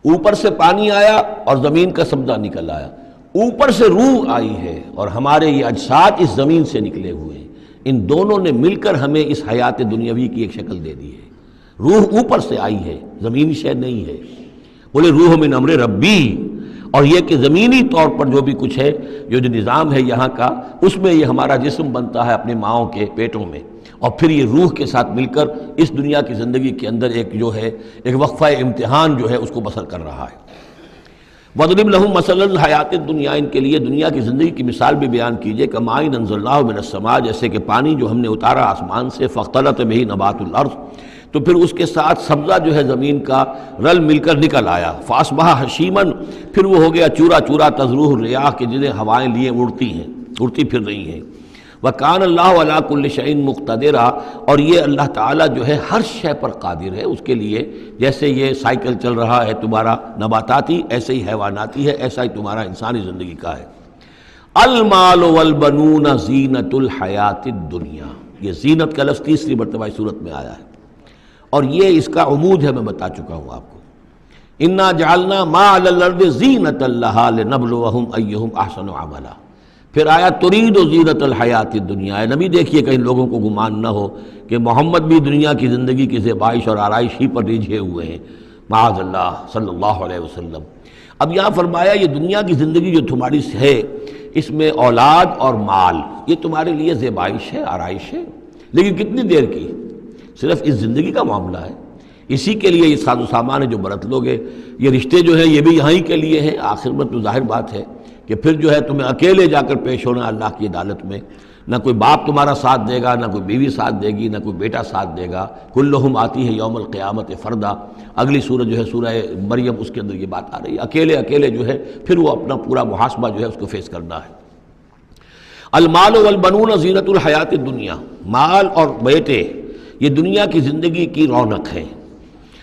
S2: اوپر سے پانی آیا اور زمین کا سبزہ نکل آیا، اوپر سے روح آئی ہے، اور ہمارے یہ اجساد اس زمین سے نکلے ہوئے ہیں، ان دونوں نے مل کر ہمیں اس حیات دنیاوی کی ایک شکل دے دی ہے۔ روح اوپر سے آئی ہے، زمینی شے نہیں ہے۔ بولے روح من امر ربی، اور یہ کہ زمینی طور پر جو بھی کچھ ہے، جو نظام ہے یہاں کا، اس میں یہ ہمارا جسم بنتا ہے اپنے ماؤں کے پیٹوں میں، اور پھر یہ روح کے ساتھ مل کر اس دنیا کی زندگی کے اندر ایک جو ہے ایک وقفہ امتحان جو ہے اس کو بسر کر رہا ہے۔ وَاضْرِبْ لَهُم مَثَلَ الْحَیَاةِ الدُّنْیَا، ان کے لیے دنیا کی زندگی کی مثال بھی بیان کیجئے، کَمَاءٍ أَنزَلْنَاهُ مِنَ السَّمَاءِ، جیسے کہ پانی جو ہم نے اتارا آسمان سے، فاختلط بہ نبات الارض، تو پھر اس کے ساتھ سبزہ جو ہے زمین کا رل مل کر نکل آیا، فاصبح حشیما، پھر وہ ہو گیا چورا چورا، تذروہ الریاح، کے جنہیں ہوائیں لیے اڑتی ہیں، اڑتی پھر رہی ہیں۔ وَكَانَ اللَّهُ عَلَىٰ كُلِّ شَيْءٍ مُقْتَدِرًا، اور یہ اللہ تعالیٰ جو ہے ہر شے پر قادر ہے، اس کے لیے جیسے یہ سائیکل چل رہا ہے تمہارا نباتاتی، ایسے ہی حیواناتی ہے، ایسا ہی تمہارا انسانی زندگی کا ہے۔ المال والبنون زینت الحیات الدنیا، یہ زینت کا لفظ 3 مرتبہ اس صورت میں آیا ہے، اور یہ اس کا عمود ہے، میں بتا چکا ہوں آپ کو۔ انا جعلنا ما علی الارض زینۃ لہا لنبلوہم ایہم احسن عملا، پھر آیا ترید و زینت الحیات الدنیا. نبی دیکھیے کہیں لوگوں کو گمان نہ ہو کہ محمد بھی دنیا کی زندگی کی زیبائش اور آرائش ہی پر رجھے ہوئے ہیں، معاذ اللہ صلی اللہ علیہ وسلم. اب یہاں فرمایا یہ دنیا کی زندگی جو تمہاری ہے اس میں اولاد اور مال یہ تمہارے لیے زیبائش ہے، آرائش ہے، لیکن کتنی دیر کی؟ صرف اس زندگی کا معاملہ ہے. اسی کے لیے یہ ساز و سامان ہے جو برت لو گے. یہ رشتے جو ہیں یہ بھی یہاں ہی کے لیے ہیں. آخر میں تو ظاہر بات ہے کہ پھر جو ہے تمہیں اکیلے جا کر پیش ہونا اللہ کی عدالت میں. نہ کوئی باپ تمہارا ساتھ دے گا، نہ کوئی بیوی ساتھ دے گی، نہ کوئی بیٹا ساتھ دے گا. کلہم آتی ہے یوم القیامت فردا. اگلی سورہ جو ہے سورہ مریم، اس کے اندر یہ بات آ رہی ہے. اکیلے اکیلے جو ہے پھر وہ اپنا پورا محاسبہ جو ہے اس کو فیس کرنا ہے. المال والبنون زینت الحیات الدنیا. مال اور بیٹے یہ دنیا کی زندگی کی رونق ہے.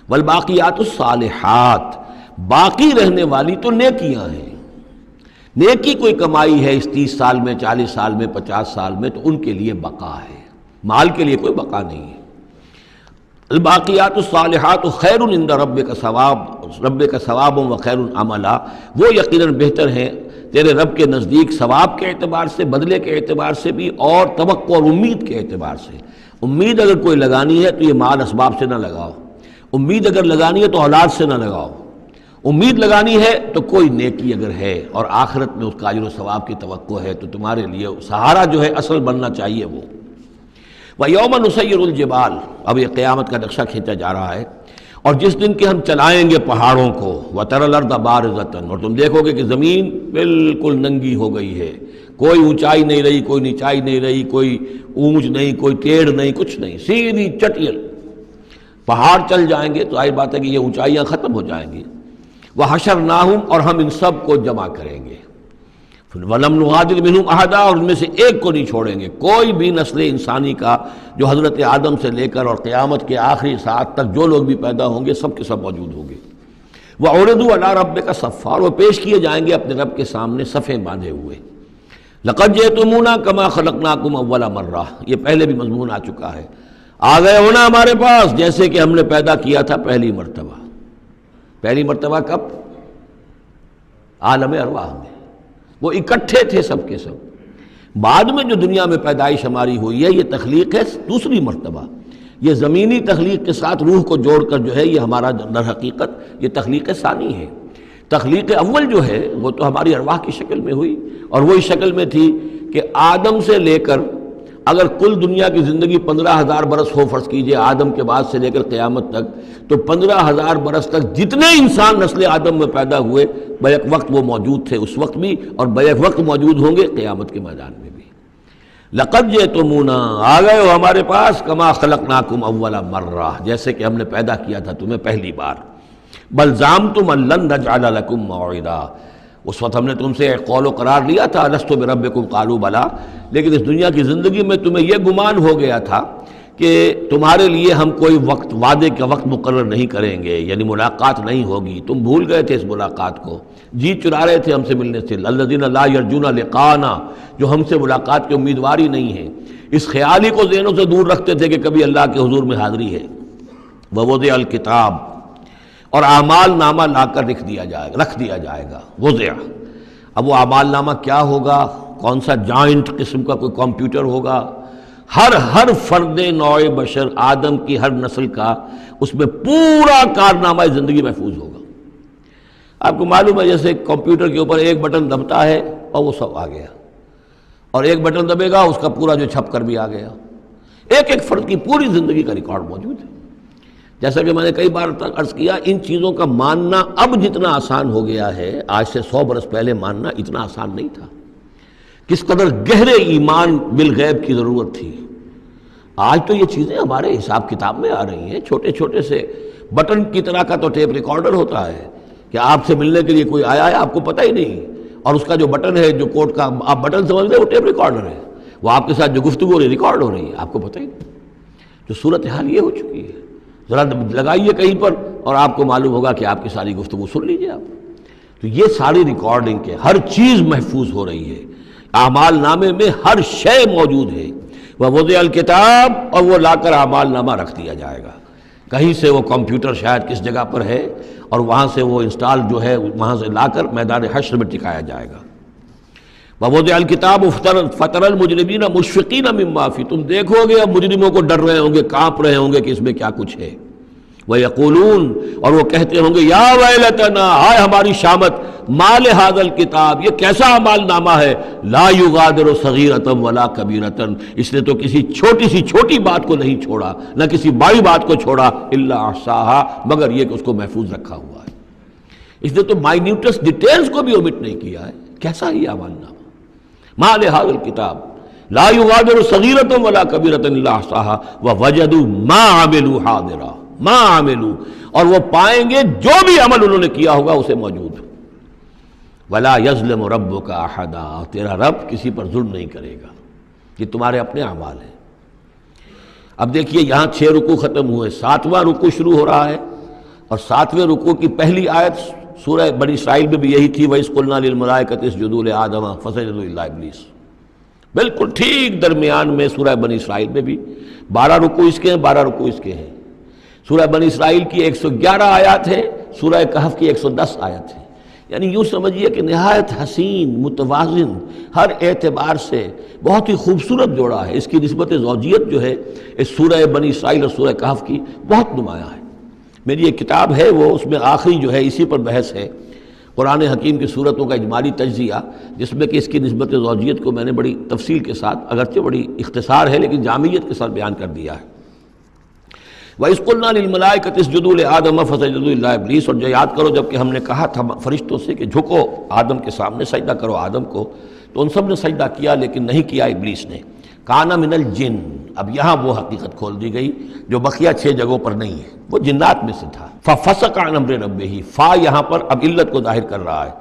S2: والباقیات الصالحات، باقی رہنے والی تو نیکیاں ہیں. نیکی کوئی کمائی ہے اس 30 سال میں، 40 سال میں، 50 سال میں، تو ان کے لیے بقا ہے. مال کے لیے کوئی بقا نہیں ہے. الباقیات الصالحات خیر عند ربک ثواب و خیر عملا. وہ یقیناً بہتر ہیں تیرے رب کے نزدیک ثواب کے اعتبار سے، بدلے کے اعتبار سے بھی، اور توقع اور امید کے اعتبار سے. امید اگر کوئی لگانی ہے تو یہ مال اسباب سے نہ لگاؤ. امید اگر لگانی ہے تو اولاد سے نہ لگاؤ. امید لگانی ہے تو کوئی نیکی اگر ہے اور آخرت میں اس کا اجر و ثواب کی توقع ہے تو تمہارے لیے سہارا جو ہے اصل بننا چاہیے وہ. وَيَوْمَ نُسَيِّرُ الْجِبَالَ. اب یہ قیامت کا نقشہ کھینچا جا رہا ہے. اور جس دن کہ ہم چلائیں گے پہاڑوں کو، وَتَرَى الْأَرْضَ بَارِزَةً، اور تم دیکھو گے کہ زمین بالکل ننگی ہو گئی ہے. کوئی اونچائی نہیں رہی، کوئی نیچائی نہیں رہی، کوئی اونچ نہیں، کوئی ٹیڑھ نہیں، کچھ نہیں، سیدھی چٹیل. پہاڑ چل جائیں گے تو ظاہر بات ہے کہ یہ اونچائیاں ختم ہو جائیں گی. وَحَشَرْنَاهُمْ، اور ہم ان سب کو جمع کریں گے. وَلَمْ نُغَادِرْ مِنْهُمْ أَحَدًا، اور ان میں سے ایک کو نہیں چھوڑیں گے. کوئی بھی نسل انسانی کا جو حضرت آدم سے لے کر اور قیامت کے آخری ساعت تک جو لوگ بھی پیدا ہوں گے سب کے سب موجود ہوں گے. وَعُرِضُوا عَلَىٰ رَبِّكَ صَفًّا، وہ پیش کیے جائیں گے اپنے رب کے سامنے صفیں باندھے ہوئے. لَقَدْ جِئْتُمُونَا كَمَا خَلَقْنَاكُمْ أَوَّلَ مَرَّةٍ، یہ پہلے بھی مضمون آ چکا ہے. آ گئے ہونا ہمارے پاس جیسے کہ ہم نے پیدا کیا تھا پہلی مرتبہ. پہلی مرتبہ کب؟ عالم ارواح میں. وہ اکٹھے تھے سب کے سب. بعد میں جو دنیا میں پیدائش ہماری ہوئی ہے یہ تخلیق ہے دوسری مرتبہ. یہ زمینی تخلیق کے ساتھ روح کو جوڑ کر جو ہے یہ ہمارا در حقیقت یہ تخلیق ثانی ہے. تخلیق اول جو ہے وہ تو ہماری ارواح کی شکل میں ہوئی، اور وہی شکل میں تھی کہ آدم سے لے کر اگر کل دنیا کی زندگی 15,000 برس ہو، فرض کیجئے آدم کے بعد سے لے کر قیامت تک، تو 15,000 برس تک جتنے انسان نسل آدم میں پیدا ہوئے بیک وقت وہ موجود تھے اس وقت بھی، اور بیک وقت موجود ہوں گے قیامت کے میدان میں بھی. لَقَدْ جِئْتُمُونَا، آ گئے ہو ہمارے پاس، کما خلقناکم اول مرہ، جیسے کہ ہم نے پیدا کیا تھا تمہیں پہلی بار. بل زعمتم ان لن نجعل لکم موعدا، اس وقت ہم نے تم سے ایک قول و قرار لیا تھا، الست بربکم قالوا بلا، لیکن اس دنیا کی زندگی میں تمہیں یہ گمان ہو گیا تھا کہ تمہارے لیے ہم کوئی وقت، وعدے کا وقت مقرر نہیں کریں گے، یعنی ملاقات نہیں ہوگی. تم بھول گئے تھے اس ملاقات کو، جی چرا رہے تھے ہم سے ملنے سے. الذین لا یرجون لقاءنا، جو ہم سے ملاقات کے امیدوار ہی نہیں ہیں، اس خیال ہی کو ذہنوں سے دور رکھتے تھے کہ کبھی اللہ کے حضور میں حاضری ہے. ووضع الکتاب، اور اعمال نامہ لا کر رکھ دیا جائے گا. وضع، اب وہ اعمال نامہ کیا ہوگا؟ کون سا جوائنٹ قسم کا کوئی کمپیوٹر ہوگا؟ ہر فرد نوع بشر آدم کی ہر نسل کا اس میں پورا کارنامہ زندگی محفوظ ہوگا. آپ کو معلوم ہے جیسے کمپیوٹر کے اوپر ایک بٹن دبتا ہے اور وہ سب آ گیا، اور ایک بٹن دبے گا اس کا پورا جو چھپ کر بھی آ گیا. ایک ایک فرد کی پوری زندگی کا ریکارڈ موجود ہے. جیسا کہ میں نے کئی بار تک عرض کیا، ان چیزوں کا ماننا اب جتنا آسان ہو گیا ہے، آج سے 100 برس پہلے ماننا اتنا آسان نہیں تھا. کس قدر گہرے ایمان بالغیب کی ضرورت تھی. آج تو یہ چیزیں ہمارے حساب کتاب میں آ رہی ہیں. چھوٹے چھوٹے سے بٹن کی طرح کا تو ٹیپ ریکارڈر ہوتا ہے کہ آپ سے ملنے کے لیے کوئی آیا ہے آپ کو پتہ ہی نہیں، اور اس کا جو بٹن ہے جو کوڈ کا آپ بٹن سمجھ لیں وہ ٹیپ ریکارڈر ہے. وہ آپ کے ساتھ جو گفتگو ہو رہی ریکارڈ ہو رہی ہے آپ کو پتہ ہی نہیں. جو صورتحال یہ ہو چکی ہے، ذرا لگائیے کہیں پر اور آپ کو معلوم ہوگا کہ آپ کی ساری گفتگو سن لیجیے آپ. تو یہ ساری ریکارڈنگ کے ہر چیز محفوظ ہو رہی ہے. اعمال نامے میں ہر شے موجود ہے. ووضع الکتاب، اور وہ لا کر اعمال نامہ رکھ دیا جائے گا. کہیں سے وہ کمپیوٹر شاید کس جگہ پر ہے اور وہاں سے وہ انسٹال جو ہے وہاں سے لا کر میدان حشر میں ٹکایا جائے گا. ووضع الکتاب فتر المجرمین مشفقین مما فیہ، تم دیکھو گے اب مجرموں کو ڈر رہے ہوں گے، کانپ رہے ہوں گے کہ اس میں کیا کچھ ہے. وَيَقُولُونَ، اور وہ کہتے ہوں گے یا ویلتنا، ہائے ہماری شامت، ما لہذا الکتاب، یہ کیسا اعمال نامہ ہے، لا یغادر صغیرۃ ولا کبیرۃ، اس نے تو کسی چھوٹی سی چھوٹی بات کو نہیں چھوڑا، نہ کسی بڑی بات کو چھوڑا، الا احصاها، مگر یہ کہ اس کو محفوظ رکھا ہوا ہے. اس نے تو مائنیوٹس ڈیٹیلز کو بھی اومٹ نہیں کیا ہے. کیسا ہی اعمال نامہ، ما لہذا الکتاب لا یغادر صغیرۃ ولا کبیرۃ الا احصاها ووجدوا ما عملوا حاضرا، ما عملوا، اور وہ پائیں گے جو بھی عمل انہوں نے کیا ہوگا اسے موجود. ولا یظلم ربک احدا، تیرا رب کسی پر ظلم نہیں کرے گا. یہ تمہارے اپنے اعمال ہیں. اب دیکھیے یہاں 6 رکوع ختم ہوئے، 7واں رکوع شروع ہو رہا ہے، اور 7ویں رکوع کی پہلی آیت سورہ بنی اسرائیل میں بھی یہی تھی، وَإِذْ قُلْنَا لِلْمَلَائِكَةِ اسْجُدُوا لِآدَمَ فَسَجَدُوا إِلَّا إِبْلِيسَ. بالکل ٹھیک درمیان میں سورہ بنی اسرائیل میں بھی 12 رکوع اس کے ہیں، 12 رکوع اس کے ہیں. سورہ بنی اسرائیل کی 111 آیات ہے، سورہ کہف کی 110 آیت ہے. یعنی یوں سمجھیے کہ نہایت حسین، متوازن، ہر اعتبار سے بہت ہی خوبصورت جوڑا ہے. اس کی نسبت زوجیت جو ہے اس سورہ بنی اسرائیل اور سورہ کہف کی بہت نمایاں ہے. میری ایک کتاب ہے، وہ اس میں آخری جو ہے اسی پر بحث ہے، قرآن حکیم کی صورتوں کا اجمالی تجزیہ، جس میں کہ اس کی نسبت زوجیت کو میں نے بڑی تفصیل کے ساتھ، اگرچہ بڑی اختصار ہے لیکن جامعیت کے ساتھ بیان کر دیا ہے. وَإِذْ قُلْنَا لِلْمَلَائِكَةِ اسْجُدُوا لِآدَمَ فَسَجَدُوا إِلَّا إِبْلِيسَ، اور جو یاد کرو جب کہ ہم نے کہا تھا فرشتوں سے کہ جھکو آدم کے سامنے، سجدہ کرو آدم کو، تو ان سب نے سجدہ کیا لیکن نہیں کیا ابلیس نے. کانا من الجن، اب یہاں وہ حقیقت کھول دی گئی جو بقیہ 6 جگہوں پر نہیں ہے، وہ جنات میں سے تھا. فَفَسَقَ عَنْ أَمْرِ رَبِّهِ، فا یہاں پر اب علت کو ظاہر کر رہا ہے.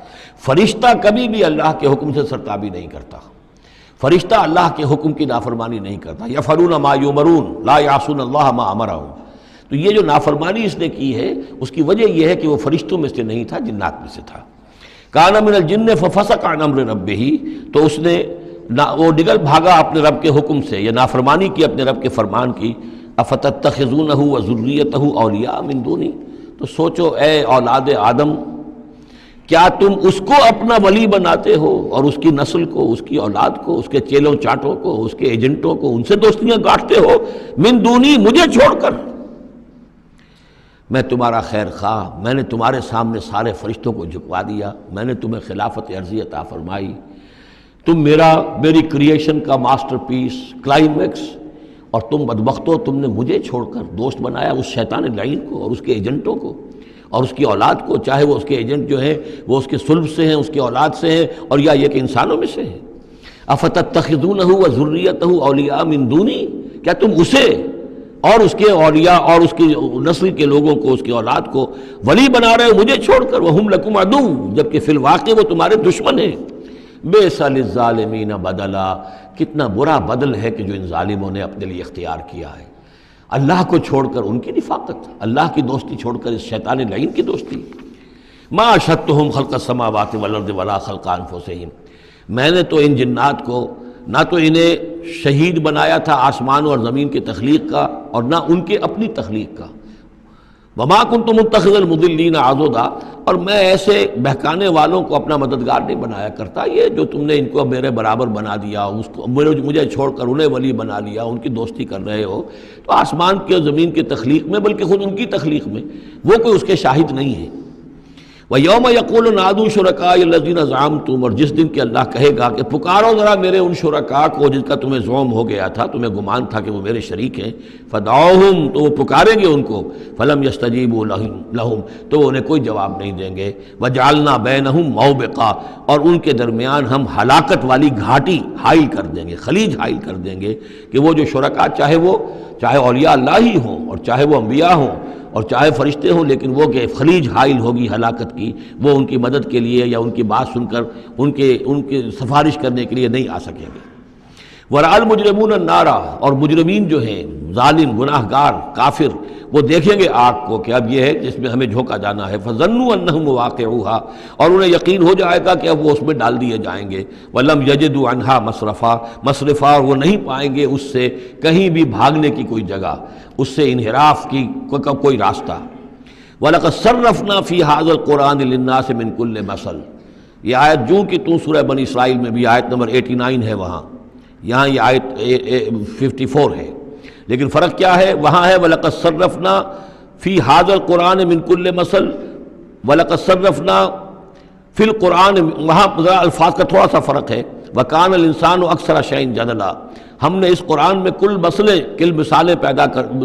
S2: فرشتہ کبھی بھی اللہ کے حکم سے سرتابی نہیں کرتا، فرشتہ اللہ کے حکم کی نافرمانی نہیں کرتا. یفعلون ما یؤمرون لا یعصون اللہ ما امرهم. تو یہ جو نافرمانی اس نے کی ہے اس کی وجہ یہ ہے کہ وہ فرشتوں میں سے نہیں تھا، جنات میں سے تھا. کان من الجن ففسق عن امر ربہ، تو اس نے وہ نکل بھاگا اپنے رب کے حکم سے، یا نافرمانی کی اپنے رب کے فرمان کی. افتتخذونہ وذریتہ اولیاء من دونی، تو سوچو اے اولاد آدم، کیا تم اس کو اپنا ولی بناتے ہو اور اس کی نسل کو، اس کی اولاد کو، اس کے چیلوں چاٹوں کو، اس کے ایجنٹوں کو، ان سے دوستیاں گاٹتے ہو، من دونی، مجھے چھوڑ کر. میں تمہارا خیر خواہ، میں نے تمہارے سامنے سارے فرشتوں کو جھکوا دیا، میں نے تمہیں خلافت عرضی عطا فرمائی، تم میری کریشن کا ماسٹر پیس، کلائمیکس، اور تم بدبختو، تم نے مجھے چھوڑ کر دوست بنایا اس شیطان لعین کو اور اس کے ایجنٹوں کو اور اس کی اولاد کو، چاہے وہ اس کے ایجنٹ جو ہیں وہ اس کے صلب سے ہیں، اس کی اولاد سے ہیں، اور یا یہ کہ انسانوں میں سے ہیں. افتتخذونہ وذریتہ اولیاء من دونی، کیا تم اسے اور اس کے اولیاء اور اس کی نسل کے لوگوں کو، اس کی اولاد کو ولی بنا رہے ہو مجھے چھوڑ کر. وہم لکم عدو، جبکہ فی الواقع وہ تمہارے دشمن ہیں. بئس للظالمین بدلا، کتنا برا بدل ہے کہ جو ان ظالموں نے اپنے لیے اختیار کیا ہے. اللہ کو چھوڑ کر ان کی رفاقت، اللہ کی دوستی چھوڑ کر اس شیطان لعین کی دوستی. ما اشہدتہم خلق السماوات والارض ولا خلق انفسہم، میں نے تو ان جنات کو نہ تو انہیں شہید بنایا تھا آسمان اور زمین کی تخلیق کا، اور نہ ان کے اپنی تخلیق کا. وما کنت متخذ المضلین عضدا، اور میں ایسے بہکانے والوں کو اپنا مددگار نہیں بنایا کرتا. یہ جو تم نے ان کو میرے برابر بنا دیا، اس کو مجھے چھوڑ کر انہیں ولی بنا لیا، ان کی دوستی کر رہے ہو، تو آسمان کی اور زمین کی تخلیق میں، بلکہ خود ان کی تخلیق میں وہ کوئی اس کے شاہد نہیں ہے. وَيَوْمَ يَقُولُ نَادُوا شُرَكَائِيَ الَّذِينَ زَعَمْتُمْ، اور جس دن کہ اللہ کہے گا کہ پکارو ذرا میرے ان شرکاء کو جن کا تمہیں زعم ہو گیا تھا، تمہیں گمان تھا کہ وہ میرے شریک ہیں. فَدَعُوهُمْ، تو وہ پکاریں گے ان کو. فَلَمْ يَسْتَجِيبُوا لَهُمْ، تو وہ انہیں کوئی جواب نہیں دیں گے. وَجَعَلْنَا بَيْنَهُمْ مَوْبِقًا، اور ان کے درمیان ہم ہلاکت والی گھاٹی حائل کر دیں گے، خلیج حائل کر دیں گے، کہ وہ جو شرکاء چاہے اولیاء اللہ ہی ہوں اور چاہے وہ انبیاء ہوں اور چاہے فرشتے ہوں، لیکن وہ کہ خلیج حائل ہوگی ہلاکت کی، وہ ان کی مدد کے لیے یا ان کی بات سن کر ان کی سفارش کرنے کے لیے نہیں آ سکیں گے. ورأى المجرمون النار، اور مجرمین جو ہیں، ظالم، گناہ گار، کافر، وہ دیکھیں گے آگ کو کہ اب یہ ہے جس میں ہمیں جھونکا جانا ہے. فظنوا انہم واقعوها، اور انہیں یقین ہو جائے گا کہ اب وہ اس میں ڈال دیے جائیں گے. ولم یجدوا عنہا مصرفا، اور وہ نہیں پائیں گے اس سے کہیں بھی بھاگنے کی کوئی جگہ، اس سے انحراف کی کوئی راستہ. وَلَقَدْ صَرَّفْنَا فِي هَذَا الْقُرْآنِ لِلنَّاسِ مِنْ كُلِّ مَثَلٍ، یہ آیت جو کہ تو سورہ بنی اسرائیل میں بھی آیت نمبر 89 ہے، وہاں یہاں یہ آیت 54 ہے، لیکن فرق کیا ہے؟ وہاں ہے وَلَقَدْ صَرَّفْنَا فِي هَذَا الْقُرْآنِ مِنْ كُلِّ مَثَلٍ، وَلَقَدْ صَرَّفْنَا فِي الْقُرْآنِ، وہاں ذرا الفاظ کا تھوڑا سا فرق ہے، وَكَانَ الْإِنسَانُ أَكْثَرَ شَيْءٍ جَدَلًا، ہم نے اس قرآن میں کل کل مثالیں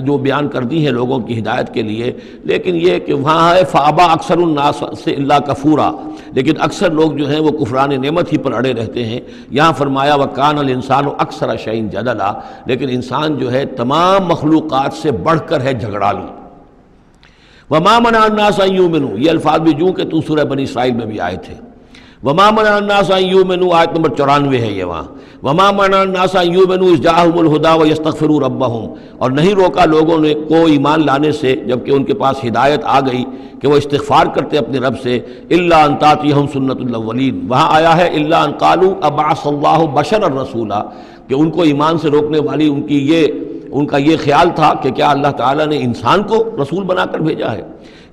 S2: جو بیان کر دی ہیں لوگوں کی ہدایت کے لیے، لیکن یہ کہ وہاں ہے فَأَبَى أَكْثَرُ النَّاسِ إِلَّا كَفُورًا، لیکن اکثر لوگ جو ہیں وہ کفران نعمت ہی پر اڑے رہتے ہیں۔ یہاں فرمایا وَكَانَ الْإِنسَانُ أَكْثَرَ شَيْءٍ جَدَلًا، لیکن انسان جو ہے تمام مخلوقات سے بڑھ کر ہے جھگڑالو۔ وَمَا مَنَعَ النَّاسَ أَن يُؤْمِنُوا، یہ الفاظ بھی جو کہ تو سورہ بنی اسرائیل میں بھی آئے تھے۔ وَمَا مَنَعَ النَّاسَ أَن يُؤْمِنُوا آیت نمبر 94 ہے یہ وہاں، وَمَا مَنَعَ النَّاسَ أَن يُؤْمِنُوا إِذْ جَاءَهُمُ الْهُدَىٰ وَيَسْتَغْفِرُوا رَبَّهُمْ، اور نہیں روکا لوگوں نے کو ایمان لانے سے جبکہ ان کے پاس ہدایت آ گئی کہ وہ استغفار کرتے اپنے رب سے، إِلَّا أَن تَأْتِيَهُمْ سُنَّةُ الْأَوَّلِينَ، وہاں آیا ہے إِلَّا أَن قَالُوا أَبَعَثَ اللَّهُ بَشَرًا رَسُولًا، کہ ان کو ایمان سے روکنے والی ان کا یہ خیال تھا کہ کیا اللہ تعالیٰ نے انسان کو رسول بنا کر بھیجا ہے۔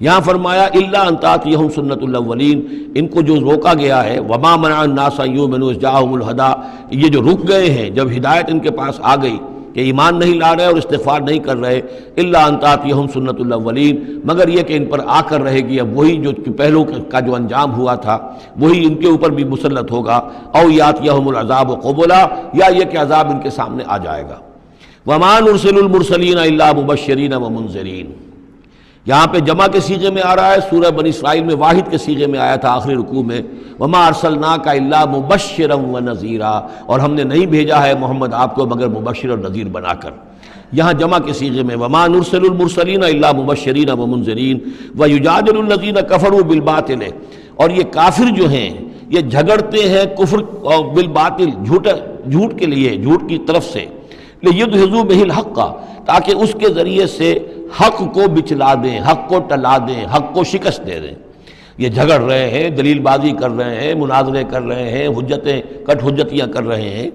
S2: یہاں فرمایا الا ان تاتیہم سنت الاولین، ان کو جو روکا گیا ہے وما منع الناس ان یؤمنوا اذ جاءهم الہدی، یہ جو رک گئے ہیں جب ہدایت ان کے پاس آ گئی کہ ایمان نہیں لا رہے اور استغفار نہیں کر رہے، الا ان تاتیہم سنت الاولین، مگر یہ کہ ان پر آ کر رہے گی اب وہی جو پہلو کا جو انجام ہوا تھا وہی ان کے اوپر بھی مسلط ہوگا، او یاتیہم العذاب قبلا، یا یہ کہ عذاب ان کے سامنے آ جائے گا۔ وما نرسل المرسلین الا مبشرین ومنذرین، یہاں پہ جمع کے صیغے میں آ رہا ہے، سورہ بنی اسرائیل میں واحد کے صیغے میں آیا تھا آخری رکوع میں، وما ارسلناک الا مبشرا ونذیرا، اور ہم نے نہیں بھیجا ہے محمد آپ کو مگر مبشر اور نذیر بنا کر۔ یہاں جمع کے صیغے میں وما نرسل المرسلین الا مبشرین ومنذرین ویجادل الذین کفروا بالباطل، اور یہ کافر جو ہیں یہ جھگڑتے ہیں کفر اور بالباطل، جھوٹ کے لیے، جھوٹ کی طرف سے، لیدحضوا بہ الحق، تاکہ اس کے ذریعے سے حق کو بچلا دیں، حق کو ٹلا دیں، حق کو شکست دے دیں۔ یہ جھگڑ رہے ہیں، دلیل بازی کر رہے ہیں، مناظرے کر رہے ہیں، کٹ حجتیاں کر رہے ہیں۔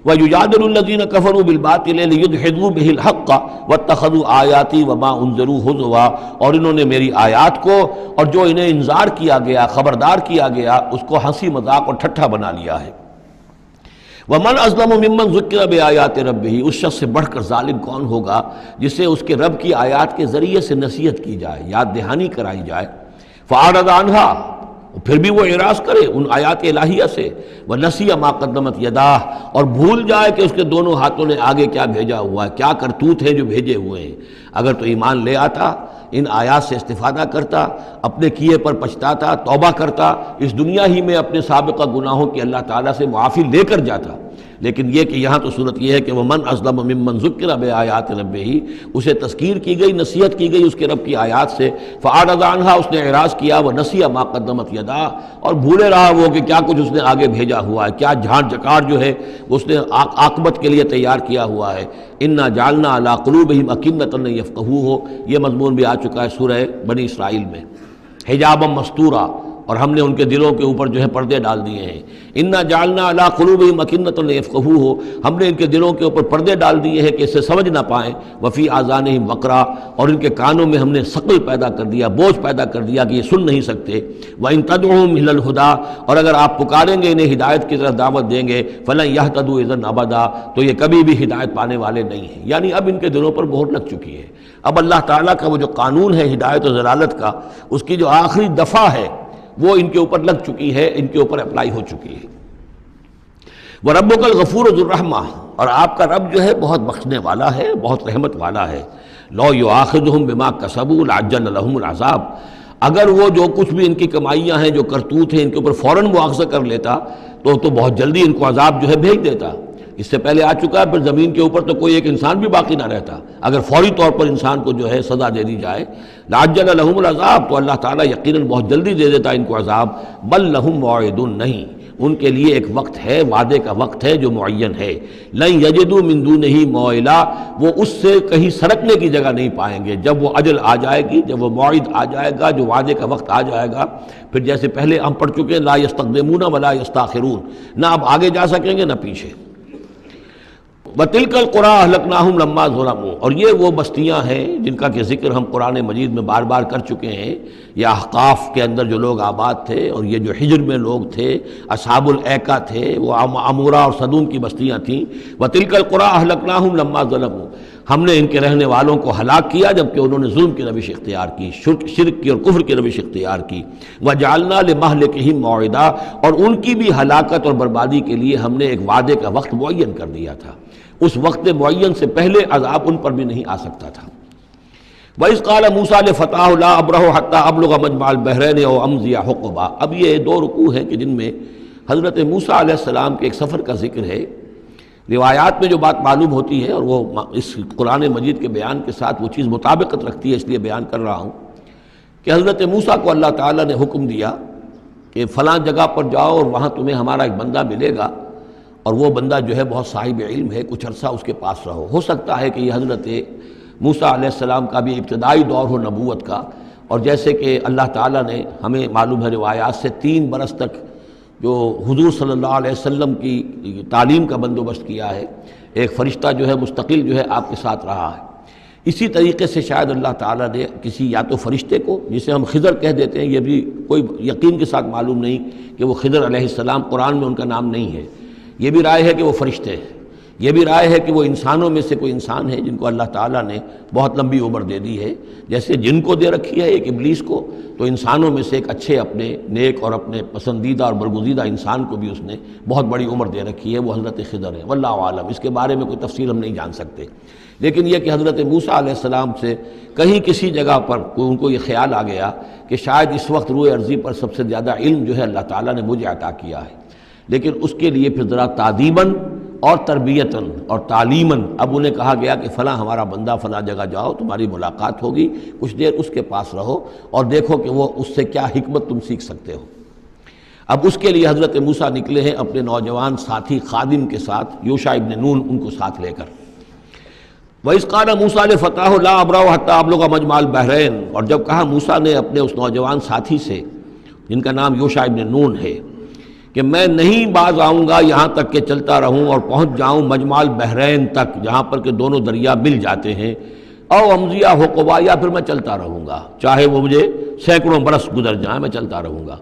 S2: وَيُجَادِلُ الَّذِينَ كَفَرُوا بِالْبَاطِلِ لِيُدْحِضُوا بِهِ الْحَقَّ وَاتَّخَذُوا آيَاتِي وَمَا أُنذِرُوا هُزُوًا، اور انہوں نے میری آیات کو اور جو انہیں انذار کیا گیا، خبردار کیا گیا، اس کو ہنسی مذاق اور ٹھٹھا بنا لیا ہے۔ وَمَنْ أَظْلَمُ مِمَّنْ ذُكِّرَ بِآيَاتِ رَبِّهِ، اس شخص سے بڑھ کر ظالم کون ہوگا جسے اس کے رب کی آیات کے ذریعے سے نصیحت کی جائے، یاد دہانی کرائی جائے، فَأَعْرَضَ عَنْهَا، پھر بھی وہ اعراض کرے ان آیات الہیہ سے، وَنَسِیَ مَا قَدَّمَتْ يَدَاهُ، اور بھول جائے کہ اس کے دونوں ہاتھوں نے آگے کیا بھیجا ہوا ہے، کیا کرتوت ہیں جو بھیجے ہوئے ہیں۔ اگر تو ایمان لے آتا، ان آیات سے استفادہ کرتا، اپنے کیے پر پچھتاتا، توبہ کرتا، اس دنیا ہی میں اپنے سابقہ گناہوں کی اللہ تعالیٰ سے معافی لے کر جاتا، لیکن یہ کہ یہاں تو صورت یہ ہے کہ وَمَنْ أَظْلَمُ مِمَّنْ ذُكِّرَ بِآيَاتِ رَبِّهِ، اسے تذکیر کی گئی، نصیحت کی گئی اس کے رب کی آیات سے، فَأَعْرَضَ عَنْهَا، اس نے اعراض کیا، وَنَسِیَ مَا قَدَّمَتْ يَدَاهُ، اور بھولے رہا وہ کہ کیا کچھ اس نے آگے بھیجا ہوا ہے، کیا جھاڑ جکاڑ جو ہے اس نے عاقبت کے لیے تیار کیا ہوا ہے۔ اِنَّا جَعَلْنَا عَلَىٰ قُلُوبِهِمْ أَكِنَّةً أَن يَفْقَهُوهُ، یہ مضمون بھی آ چکا ہے سورہ بنی اسرائیل میں، حجابا مستورا، اور ہم نے ان کے دلوں کے اوپر جو ہے پردے ڈال دیے ہیں۔ اِنَّا جَعَلْنَا عَلَىٰ قُلُوبِهِمْ أَكِنَّةً أَن يَفْقَهُوهُ، ہم نے ان کے دلوں کے اوپر پردے ڈال دیے ہیں کہ اسے سمجھ نہ پائیں، وَفِي آذَانِهِمْ وَقْرًا، اور ان کے کانوں میں ہم نے ثقل پیدا کر دیا، بوجھ پیدا کر دیا کہ یہ سن نہیں سکتے۔ وَإِن تَدْعُوهُمْ إِلَى الْهُدَىٰ، اور اگر آپ پکاریں گے انہیں ہدایت کی طرف دعوت دیں گے، فَلَن يَهْتَدُوا إِذًا أَبَدًا، تو یہ کبھی بھی ہدایت پانے والے نہیں ہیں۔ یعنی اب ان کے دلوں پر مہر لگ چکی ہے، اب اللہ تعالیٰ کا وہ جو قانون ہے ہدایت و ضلالت کا، اس کی جو آخری دفعہ ہے وہ ان کے اوپر لگ چکی ہے، ان کے اوپر اپلائی ہو چکی ہے۔ وَرَبُّكَ الْغَفُورُ ذُو الرَّحْمَةِ، اور آپ کا رب جو ہے بہت بخشنے والا ہے، بہت رحمت والا ہے۔ لَوْ يُؤَاخِذُهُم بِمَا كَسَبُوا لَعَجَّلَ لَهُمُ الْعَذَابَ، اگر وہ جو کچھ بھی ان کی کمائیاں ہیں، جو کرتوت ہیں، ان کے اوپر فوراً مواخذہ کر لیتا تو بہت جلدی ان کو عذاب جو ہے بھیج دیتا۔ اس سے پہلے آ چکا ہے، پھر زمین کے اوپر تو کوئی ایک انسان بھی باقی نہ رہتا اگر فوری طور پر انسان کو جو ہے سزا دے دی جائے۔ لَعَجَّلَ لَهُمُ الْعَذَابَ، تو اللہ تعالیٰ یقیناً بہت جلدی دے دیتا ان کو عذاب۔ بَل لَهُم مَوْعِدٌ، نہیں، ان کے لیے ایک وقت ہے، وعدے کا وقت ہے جو معین ہے۔ لَن يَجِدُوا مِن دُونِهِ مَوْعِلًا، وہ اس سے کہیں سرکنے کی جگہ نہیں پائیں گے۔ جب وہ اجل آ جائے گی، جب وہ موعد آ جائے گا، جو وعدے کا وقت آ جائے گا، پھر جیسے پہلے ہم پڑھ چکے لا يستقدمون ولا يستاخرون، نہ اب آگے جا سکیں گے نہ پیچھے۔ وَتِلْكَ الْقُرَىٰ أَهْلَكْنَاهُمْ لَمَّا ظَلَمُوا، اور یہ وہ بستیاں ہیں جن کا کہ ذکر ہم قرآن مجید میں بار بار کر چکے ہیں. یہ احقاف کے اندر جو لوگ آباد تھے، اور یہ جو حجر میں لوگ تھے، اصحاب الایکا تھے، وہ عمورہ اور صدوم کی بستیاں تھیں. وَتِلْكَ الْقُرَىٰ أَهْلَكْنَاهُمْ لَمَّا ظَلَمُوا، ہم نے ان کے رہنے والوں کو ہلاک کیا جبکہ انہوں نے ظلم کی روش اختیار کی، شرک کی اور کفر کی روش اختیار کی. وَجَعَلْنَا لِمَهْلِكِهِمْ مَوْعِدًا، اور ان کی بھی ہلاکت اور بربادی کے لیے ہم نے ایک وعدے کا وقت معین کر دیا تھا. اس وقت معین سے پہلے عذاب ان پر بھی نہیں آ سکتا تھا. وَإِذْ قَالَ مُوسَىٰ لِفَتَاهُ لَا أَبْرَحُ حَتَّىٰ أَبْلُغَ مَجْمَعَ الْبَحْرَيْنِ أَوْ أَمْضِيَ حُقُبًا. اب یہ دو رکوع ہیں کہ جن میں حضرت موسیٰ علیہ السلام کے ایک سفر کا ذکر ہے. روایات میں جو بات معلوم ہوتی ہے، اور وہ اس قرآن مجید کے بیان کے ساتھ وہ چیز مطابقت رکھتی ہے، اس لیے بیان کر رہا ہوں کہ حضرت موسیٰ کو اللہ تعالیٰ نے حکم دیا کہ فلاں جگہ پر جاؤ اور وہاں تمہیں ہمارا ایک بندہ ملے گا، اور وہ بندہ جو ہے بہت صاحب علم ہے، کچھ عرصہ اس کے پاس رہو. ہو سکتا ہے کہ یہ حضرت موسیٰ علیہ السلام کا بھی ابتدائی دور ہو نبوت کا، اور جیسے کہ اللہ تعالیٰ نے ہمیں معلوم ہے روایات سے 3 برس تک جو حضور صلی اللہ علیہ وسلم کی تعلیم کا بندوبست کیا ہے، ایک فرشتہ جو ہے مستقل جو ہے آپ کے ساتھ رہا ہے. اسی طریقے سے شاید اللہ تعالیٰ نے کسی یا تو فرشتے کو، جسے ہم خضر کہہ دیتے ہیں، یہ بھی کوئی یقین کے ساتھ معلوم نہیں کہ وہ خضر علیہ السلام، قرآن میں ان کا نام نہیں ہے. یہ بھی رائے ہے کہ وہ فرشتے ہیں، یہ بھی رائے ہے کہ وہ انسانوں میں سے کوئی انسان ہے جن کو اللہ تعالیٰ نے بہت لمبی عمر دے دی ہے. جیسے جن کو دے رکھی ہے ایک ابلیس کو، تو انسانوں میں سے ایک اچھے اپنے نیک اور اپنے پسندیدہ اور برگزیدہ انسان کو بھی اس نے بہت بڑی عمر دے رکھی ہے، وہ حضرت خضر ہے. واللہ عالم، اس کے بارے میں کوئی تفصیل ہم نہیں جان سکتے. لیکن یہ کہ حضرت موسیٰ علیہ السلام سے کہیں کسی جگہ پر ان کو یہ خیال آ گیا کہ شاید اس وقت روئے ارضی پر سب سے زیادہ علم جو ہے اللہ تعالیٰ نے مجھے عطا کیا ہے. لیکن اس کے لیے پھر ذرا تعدیباً اور تربیتاً اور تعلیماً اب انہیں کہا گیا کہ فلاں ہمارا بندہ فلاں جگہ جاؤ، تمہاری ملاقات ہوگی، کچھ دیر اس کے پاس رہو اور دیکھو کہ وہ اس سے کیا حکمت تم سیکھ سکتے ہو. اب اس کے لیے حضرت موسیٰ نکلے ہیں اپنے نوجوان ساتھی خادم کے ساتھ، یوشع ابن نون ان کو ساتھ لے کر. وَإِذْ قَالَ مُوسَىٰ لِفَتَاهُ لَا أَبْرَحُ حَتَّىٰ أَبْلُغَ مَجْمَعَ الْبَحْرَيْنِ، اور جب کہا موسیٰ نے اپنے اس نوجوان ساتھی سے جن کا نام یوشع ابن نون ہے کہ میں نہیں باز آؤں گا یہاں تک کہ چلتا رہوں اور پہنچ جاؤں مجمع البحرین تک، جہاں پر کہ دونوں دریا مل جاتے ہیں، او امضی حقبا، یا پھر میں چلتا رہوں گا، چاہے وہ مجھے سینکڑوں برس گزر جائیں میں چلتا رہوں گا.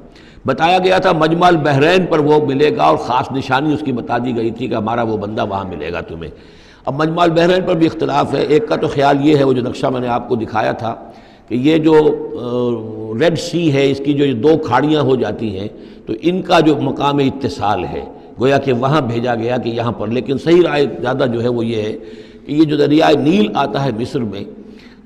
S2: بتایا گیا تھا مجمع البحرین پر وہ ملے گا، اور خاص نشانی اس کی بتا دی گئی تھی کہ ہمارا وہ بندہ وہاں ملے گا تمہیں. اب مجمع البحرین پر بھی اختلاف ہے. ایک کا تو خیال یہ ہے، وہ جو نقشہ میں نے آپ کو دکھایا تھا، کہ یہ جو ریڈ سی ہے، اس کی جو 2 کھاڑیاں ہو جاتی ہیں، تو ان کا جو مقام اتصال ہے گویا کہ وہاں بھیجا گیا کہ یہاں پر. لیکن صحیح رائے زیادہ جو ہے وہ یہ ہے کہ یہ جو دریائے نیل آتا ہے مصر میں،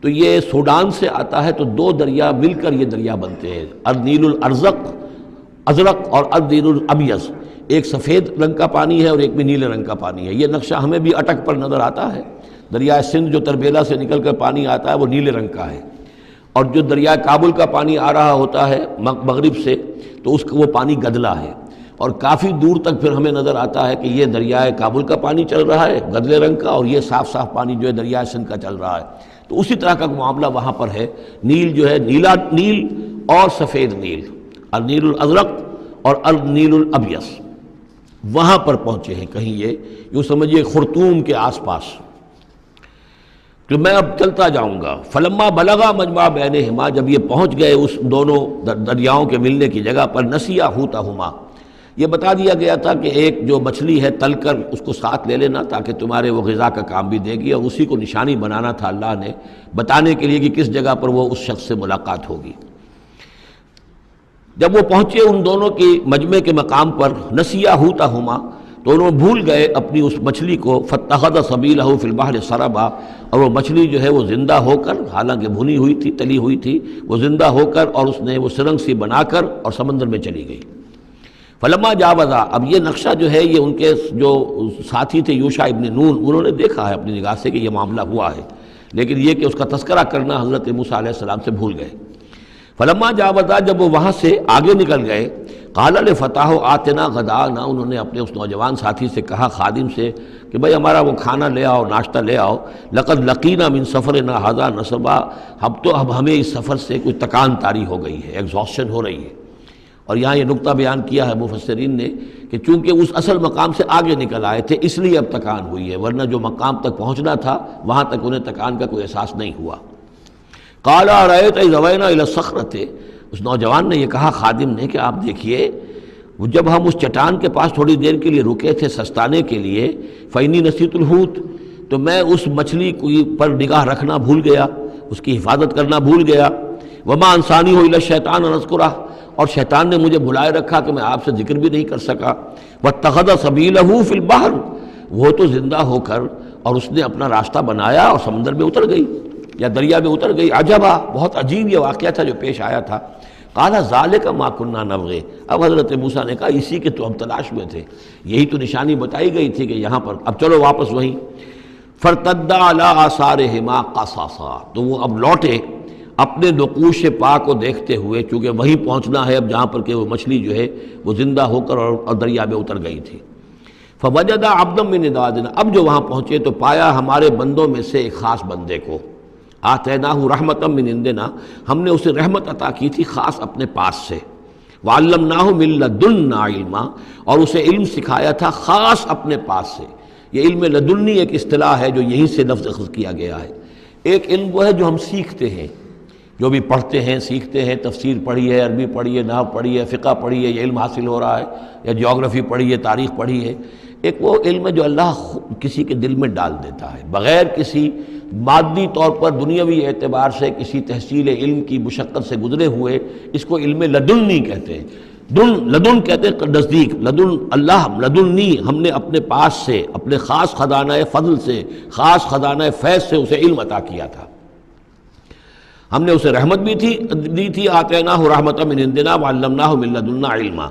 S2: تو یہ سوڈان سے آتا ہے، تو 2 دریا مل کر یہ دریا بنتے ہیں، النیل الازرق اور النیل الابیض. ایک سفید رنگ کا پانی ہے اور ایک بھی نیلے رنگ کا پانی ہے. یہ نقشہ ہمیں بھی اٹک پر نظر آتا ہے. دریائے سندھ جو تربیلا سے نکل کر پانی آتا ہے وہ نیلے رنگ کا ہے، اور جو دریائے کابل کا پانی آ رہا ہوتا ہے مغرب سے، تو اس کا وہ پانی گدلا ہے. اور کافی دور تک پھر ہمیں نظر آتا ہے کہ یہ دریائے کابل کا پانی چل رہا ہے گدلے رنگ کا، اور یہ صاف صاف پانی جو ہے دریائے سندھ کا چل رہا ہے. تو اسی طرح کا معاملہ وہاں پر ہے. نیل جو ہے نیلا نیل اور سفید نیل، النیل الازرق اور النیل الابیض، وہاں پر پہنچے ہیں. کہیں یہ یوں سمجھیے خرطوم کے آس پاس، کہ میں اب چلتا جاؤں گا. فلما بلغا مجمع بینہما، جب یہ پہنچ گئے اس دونوں دریاؤں کے ملنے کی جگہ پر، نسیا حوتہما، یہ بتا دیا گیا تھا کہ ایک جو مچھلی ہے تل کر اس کو ساتھ لے لینا تاکہ تمہارے وہ غذا کا کام بھی دے گی، اور اسی کو نشانی بنانا تھا اللہ نے بتانے کے لیے کہ کس جگہ پر وہ اس شخص سے ملاقات ہوگی. جب وہ پہنچے ان دونوں کی مجمع کے مقام پر، نسیا حوتہما، تو انہوں بھول گئے اپنی اس مچھلی کو. فاتخذ سبیلہ فی البحر سربا، اور وہ مچھلی جو ہے وہ زندہ ہو کر، حالانکہ بھنی ہوئی تھی تلی ہوئی تھی، وہ زندہ ہو کر اور اس نے وہ سرنگ سی بنا کر اور سمندر میں چلی گئی. فلما جاوزا، اب یہ نقشہ جو ہے یہ ان کے جو ساتھی تھے یوشع ابن نون، انہوں نے دیکھا ہے اپنی نگاہ سے کہ یہ معاملہ ہوا ہے، لیکن یہ کہ اس کا تذکرہ کرنا حضرت موسیٰ علیہ السلام سے بھول گئے. فلما جاوزا، جب وہ وہاں سے آگے نکل گئے، قال لفتاه آتنا غداءنا، انہوں نے اپنے اس نوجوان ساتھی سے کہا، خادم سے، کہ بھائی ہمارا وہ کھانا لے آؤ، ناشتہ لے آؤ. لقد لقینا من سفرنا ھذا نصبا، اب ہمیں اس سفر سے کوئی تکان طاری ہو گئی ہے، ایگزاسشن ہو رہی ہے. اور یہاں یہ نقطہ بیان کیا ہے مفسرین نے کہ چونکہ اس اصل مقام سے آگے نکل آئے تھے اس لیے اب تکان ہوئی ہے، ورنہ جو مقام تک پہنچنا تھا وہاں تک انہیں تکان کا کوئی احساس نہیں ہوا۔ قال ارأیت اذ اوینا الی الصخرۃ، اس نوجوان نے یہ کہا خادم نے کہ آپ دیکھیے جب ہم اس چٹان کے پاس تھوڑی دیر کے لیے رکے تھے سستانے کے لیے، فإنی نسیت الحوت، تو میں اس مچھلی پر نگاہ رکھنا بھول گیا، اس کی حفاظت کرنا بھول گیا، وما انسانی الا الشیطان ان اذکرہ، اور شیطان نے مجھے بھلائے رکھا کہ میں آپ سے ذکر بھی نہیں کر سکا، واتخذ سبیلہ فی البحر، وہ تو زندہ ہو کر اور اس نے اپنا راستہ بنایا اور سمندر میں اتر گئی یا دریا میں اتر گئی۔ عجبا، بہت عجیب یہ واقعہ تھا جو پیش آیا تھا۔ قال ذالک ما کنا نبغی، اب حضرت موسیٰ نے کہا اسی کے تو ہم تلاش میں تھے، یہی تو نشانی بتائی گئی تھی کہ یہاں پر، اب چلو واپس وہیں۔ فارتدا علی آثارہما قصصا، تو وہ اب لوٹے اپنے نقوش پا کو دیکھتے ہوئے، چونکہ وہیں پہنچنا ہے اب جہاں پر کہ وہ مچھلی جو ہے وہ زندہ ہو کر اور دریا میں اتر گئی تھی۔ فوجد عبدا من عبادنا، اب جو وہاں پہنچے تو پایا ہمارے بندوں میں سے ایک خاص بندے کو، آتیناہ رحمتا من عندنا، ہم نے اسے رحمت عطا کی تھی خاص اپنے پاس سے، وعلمناہ من لدنا علما، اور اسے علم سکھایا تھا خاص اپنے پاس سے۔ یہ علم لدنی ایک اصطلاح ہے جو یہیں سے لفظ اخذ کیا گیا ہے۔ ایک علم وہ ہے جو ہم سیکھتے ہیں، جو بھی پڑھتے ہیں سیکھتے ہیں، تفسیر پڑھی ہے، عربی پڑھی ہے، نحو پڑھی ہے، فقہ پڑھی ہے، یہ علم حاصل ہو رہا ہے، یا جیوگرافی پڑھی ہے، تاریخ پڑھی ہے۔ ایک وہ علم ہے جو اللہ کسی کے دل میں ڈال دیتا ہے بغیر کسی مادی طور پر دنیاوی اعتبار سے کسی تحصیل علم کی مشقت سے گزرے ہوئے، اس کو علم لدنی کہتے ہیں۔ لدن کہتے ہیں نزدیک، لدن اللہ، لدنی ہم نے اپنے پاس سے، اپنے خاص خزانہ فضل سے، خاص خزانہ فیض سے اسے علم عطا کیا تھا۔ ہم نے اسے رحمت بھی دی تھی، آتیناہ رحمۃ من عندنا وعلمناہ من لدنا علما۔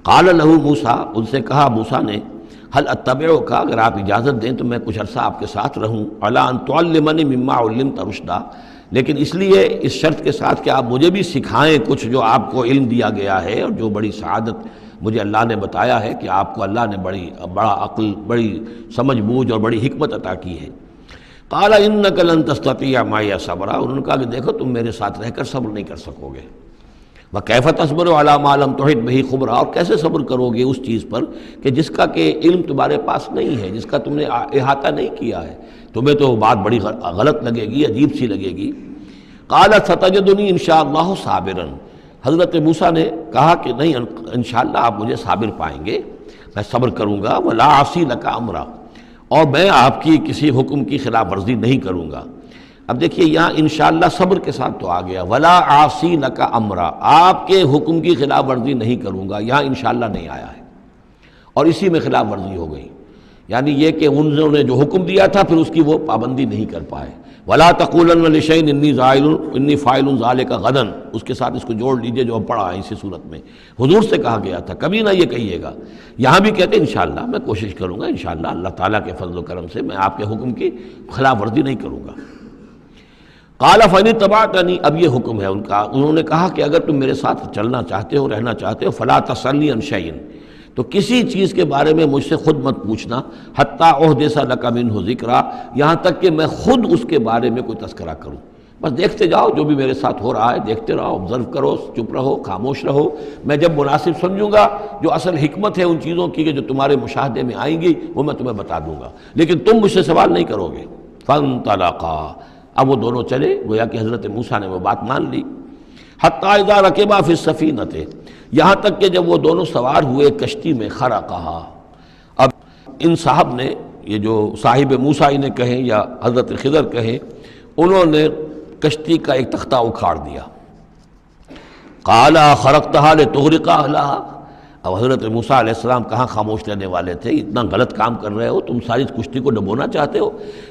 S2: قال لہ موسیٰ، ان سے کہا موسیٰ نے، هل اتبعک، اگر آپ اجازت دیں تو میں کچھ عرصہ آپ کے ساتھ رہوں، علی ان تعلمنی مما علمت رشدا، لیکن اس لیے اس شرط کے ساتھ کہ آپ مجھے بھی سکھائیں کچھ جو آپ کو علم دیا گیا ہے اور جو بڑی سعادت مجھے اللہ نے بتایا ہے کہ آپ کو اللہ نے بڑا عقل، بڑی سمجھ بوجھ اور بڑی حکمت عطا کی ہے۔ قال انک لن تستطیع معی صبرا، انہوں نے کہا کہ دیکھو تم میرے ساتھ رہ کر صبر نہیں کر سکو گے۔ وکیف تصبر علی ما لم تحط بہ خبرا، اور کیسے صبر کرو گے اس چیز پر کہ جس کا کہ علم تمہارے پاس نہیں ہے، جس کا تم نے احاطہ نہیں کیا ہے، تمہیں تو بات بڑی غلط لگے گی، عجیب سی لگے گی۔ قال ستجدنی انشاءاللہ صابرا، حضرت موسیٰ نے کہا کہ نہیں انشاءاللہ آپ مجھے صابر پائیں گے، میں صبر کروں گا، ولا اعصی لک امرا، اور میں آپ کی کسی حکم کی خلاف ورزی نہیں کروں گا۔ اب دیکھیے یہاں انشاءاللہ صبر کے ساتھ تو آ گیا، ولا اعصی لک امرا، آپ کے حکم کی خلاف ورزی نہیں کروں گا، یہاں انشاءاللہ نہیں آیا ہے، اور اسی میں خلاف ورزی ہو گئی، یعنی یہ کہ انہوں نے جو حکم دیا تھا پھر اس کی وہ پابندی نہیں کر پائے۔ ولا تقولن لشیء انی فاعل ذلک غدا، اس کے ساتھ اس کو جوڑ لیجئے جو ہم پڑھا ہے اسی صورت میں، حضور سے کہا گیا تھا کبھی نہ یہ کہیے گا، یہاں بھی کہتے ہیں انشاءاللہ میں کوشش کروں گا، انشاءاللہ اللہ تعالیٰ کے فضل و کرم سے میں آپ کے حکم کی خلاف ورزی نہیں کروں گا۔ قال فإن اتبعتنی، اب یہ حکم ہے ان کا، انہوں نے کہا کہ اگر تم میرے ساتھ چلنا چاہتے ہو، رہنا چاہتے ہو، فلا تسألنی عن شیء، تو کسی چیز کے بارے میں مجھ سے خود مت پوچھنا، حتی احدث لک منہ ذکرا، یہاں تک کہ میں خود اس کے بارے میں کوئی تذکرہ کروں، بس دیکھتے جاؤ جو بھی میرے ساتھ ہو رہا ہے، دیکھتے رہو، آبزرو کرو، چپ رہو، خاموش رہو، میں جب مناسب سمجھوں گا جو اصل حکمت ہے ان چیزوں کی کہ جو تمہارے مشاہدے میں آئیں گی وہ میں تمہیں بتا دوں گا، لیکن تم مجھ سے سوال نہیں کرو گے۔ فانطلقا، اب وہ دونوں چلے، گویا کہ حضرت موسیٰ نے وہ بات مان لی۔ حتی اذا رکبا فی السفینۃ، یہاں تک کہ جب وہ دونوں سوار ہوئے کشتی میں، خرقہا، اب ان صاحب نے، یہ جو صاحب موسیٰ انہیں کہیں یا حضرت خضر کہیں، انہوں نے کشتی کا ایک تختہ اکھاڑ دیا۔ قال خرقتہا لتغرق اہلہا، اب حضرت موسیٰ علیہ السلام کہاں خاموش رہنے والے تھے، اتنا غلط کام کر رہے ہو، تم ساری کشتی کو ڈبونا چاہتے ہو،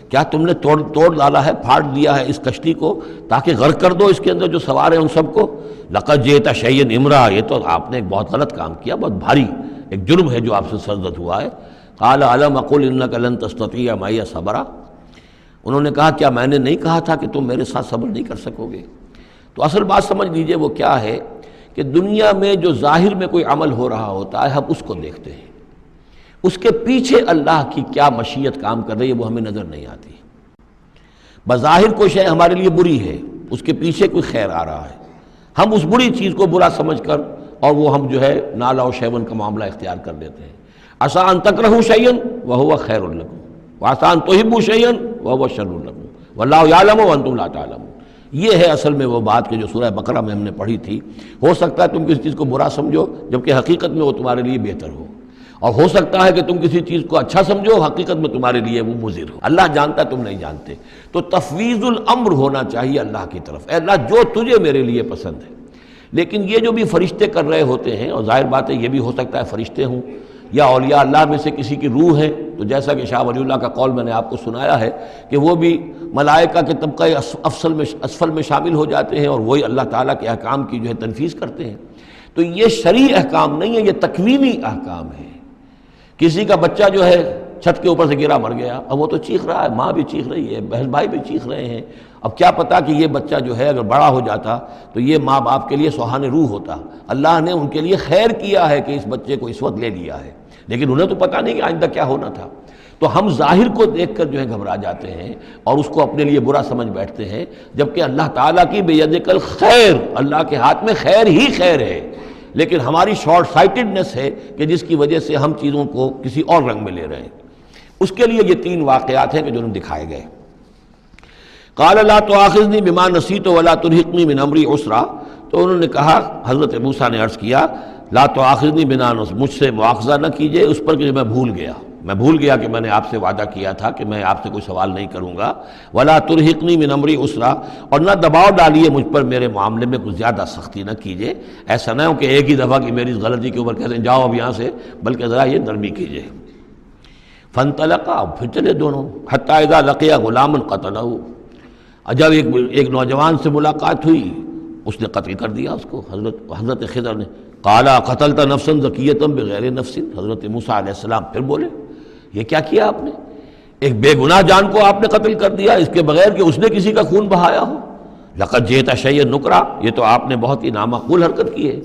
S2: کیا تم نے توڑ ڈالا ہے، پھاڑ دیا ہے اس کشتی کو تاکہ غرق کر دو اس کے اندر جو سوار ہیں ان سب کو؟ لقد جئت شیئا امرا، یہ تو آپ نے ایک بہت غلط کام کیا، بہت بھاری ایک جرم ہے جو آپ سے سرزد ہوا ہے۔ قال الم اقل انک لن تستطیع معی صبرا، انہوں نے کہا کیا میں نے نہیں کہا تھا کہ تم میرے ساتھ صبر نہیں کر سکو گے؟ تو اصل بات سمجھ لیجئے وہ کیا ہے کہ دنیا میں جو ظاہر میں کوئی عمل ہو رہا ہوتا ہے ہم اس کو دیکھتے ہیں، اس کے پیچھے اللہ کی کیا مشیت کام کر رہی ہے وہ ہمیں نظر نہیں آتی۔ بظاہر کوئی شے ہمارے لیے بری ہے، اس کے پیچھے کوئی خیر آ رہا ہے، ہم اس بری چیز کو برا سمجھ کر اور وہ ہم جو ہے نالا و شیون کا معاملہ اختیار کر لیتے ہیں۔ عسیٰ ان تکرہوا شیئا وہو خیر لکم وعسیٰ ان تحبوا شیئا وہو شر لکم واللہ یعلم وانتم لا تعلمون۔ یہ ہے اصل میں وہ بات کہ جو سورہ بقرہ میں ہم نے پڑھی تھی۔ ہو سکتا ہے تم کسی چیز کو برا سمجھو جبکہ حقیقت میں وہ تمہارے لیے بہتر ہو، اور ہو سکتا ہے کہ تم کسی چیز کو اچھا سمجھو، حقیقت میں تمہارے لیے وہ مضر ہو۔ اللہ جانتا ہے، تم نہیں جانتے۔ تو تفویض الامر ہونا چاہیے اللہ کی طرف، اے اللہ جو تجھے میرے لیے پسند ہے۔ لیکن یہ جو بھی فرشتے کر رہے ہوتے ہیں، اور ظاہر بات ہے یہ بھی ہو سکتا ہے فرشتے ہوں یا اولیاء اللہ میں سے کسی کی روح ہے، تو جیسا کہ شاہ ولی اللہ کا قول میں نے آپ کو سنایا ہے کہ وہ بھی ملائکہ کے طبقہ اسفل میں شامل ہو جاتے ہیں، اور وہی اللہ تعالیٰ کے احکام کی جو ہے تنفیذ کرتے ہیں۔ تو یہ شرعی احکام نہیں ہے، یہ تکوینی احکام ہے۔ کسی کا بچہ جو ہے چھت کے اوپر سے گرا مر گیا، اب وہ تو چیخ رہا ہے، ماں بھی چیخ رہی ہے، بہن بھائی بھی چیخ رہے ہیں۔ اب کیا پتا کہ یہ بچہ جو ہے اگر بڑا ہو جاتا تو یہ ماں باپ کے لیے سوہان روح ہوتا۔ اللہ نے ان کے لیے خیر کیا ہے کہ اس بچے کو اس وقت لے لیا ہے، لیکن انہیں تو پتہ نہیں کہ آئندہ کیا ہونا تھا۔ تو ہم ظاہر کو دیکھ کر جو ہے گھبرا جاتے ہیں اور اس کو اپنے لیے برا سمجھ بیٹھتے ہیں، جبکہ اللہ تعالیٰ کی بیدک الخیر، اللہ کے ہاتھ میں خیر ہی خیر ہے، لیکن ہماری شارٹ سائٹڈنس ہے کہ جس کی وجہ سے ہم چیزوں کو کسی اور رنگ میں لے رہے ہیں۔ اس کے لیے یہ 3 واقعات ہیں کہ جو انہیں دکھائے گئے۔ قال لا تؤاخذنی بما نسیت ولا ترہقنی من امری عسرا، تو انہوں نے کہا، حضرت موسیٰ نے عرض کیا لا تؤاخذنی بما نسیت، مجھ سے مواخذہ نہ کیجئے اس پر کہ میں بھول گیا کہ میں نے آپ سے وعدہ کیا تھا کہ میں آپ سے کوئی سوال نہیں کروں گا، ولا ترہقنی من امری عسرا، اور نہ دباؤ ڈالیے مجھ پر میرے معاملے میں کچھ زیادہ سختی نہ کیجئے۔ ایسا نہ ہو کہ ایک ہی دفعہ کی میری اس غلطی کے اوپر کہتے ہیں جاؤ اب یہاں سے، بلکہ ذرا یہ نرمی کیجئے۔ فانطلقا، اب پھر چلے دونوں، حتی اذا لقیا غلاما قتلہ، جب ایک نوجوان سے ملاقات ہوئی اس نے قتل کر دیا اس کو، حضرت خضر نے۔ قال قتلت نفسا زکیۃ بغیر نفس، حضرت موسیٰ علیہ السلام پھر بولے یہ کیا کیا آپ نے؟ ایک بے گناہ جان کو آپ نے قتل کر دیا اس کے بغیر کہ اس نے کسی کا خون بہایا ہو۔ لقد جئت شیئا نکرا، یہ تو آپ نے بہت ہی نامعقول حرکت کی ہے۔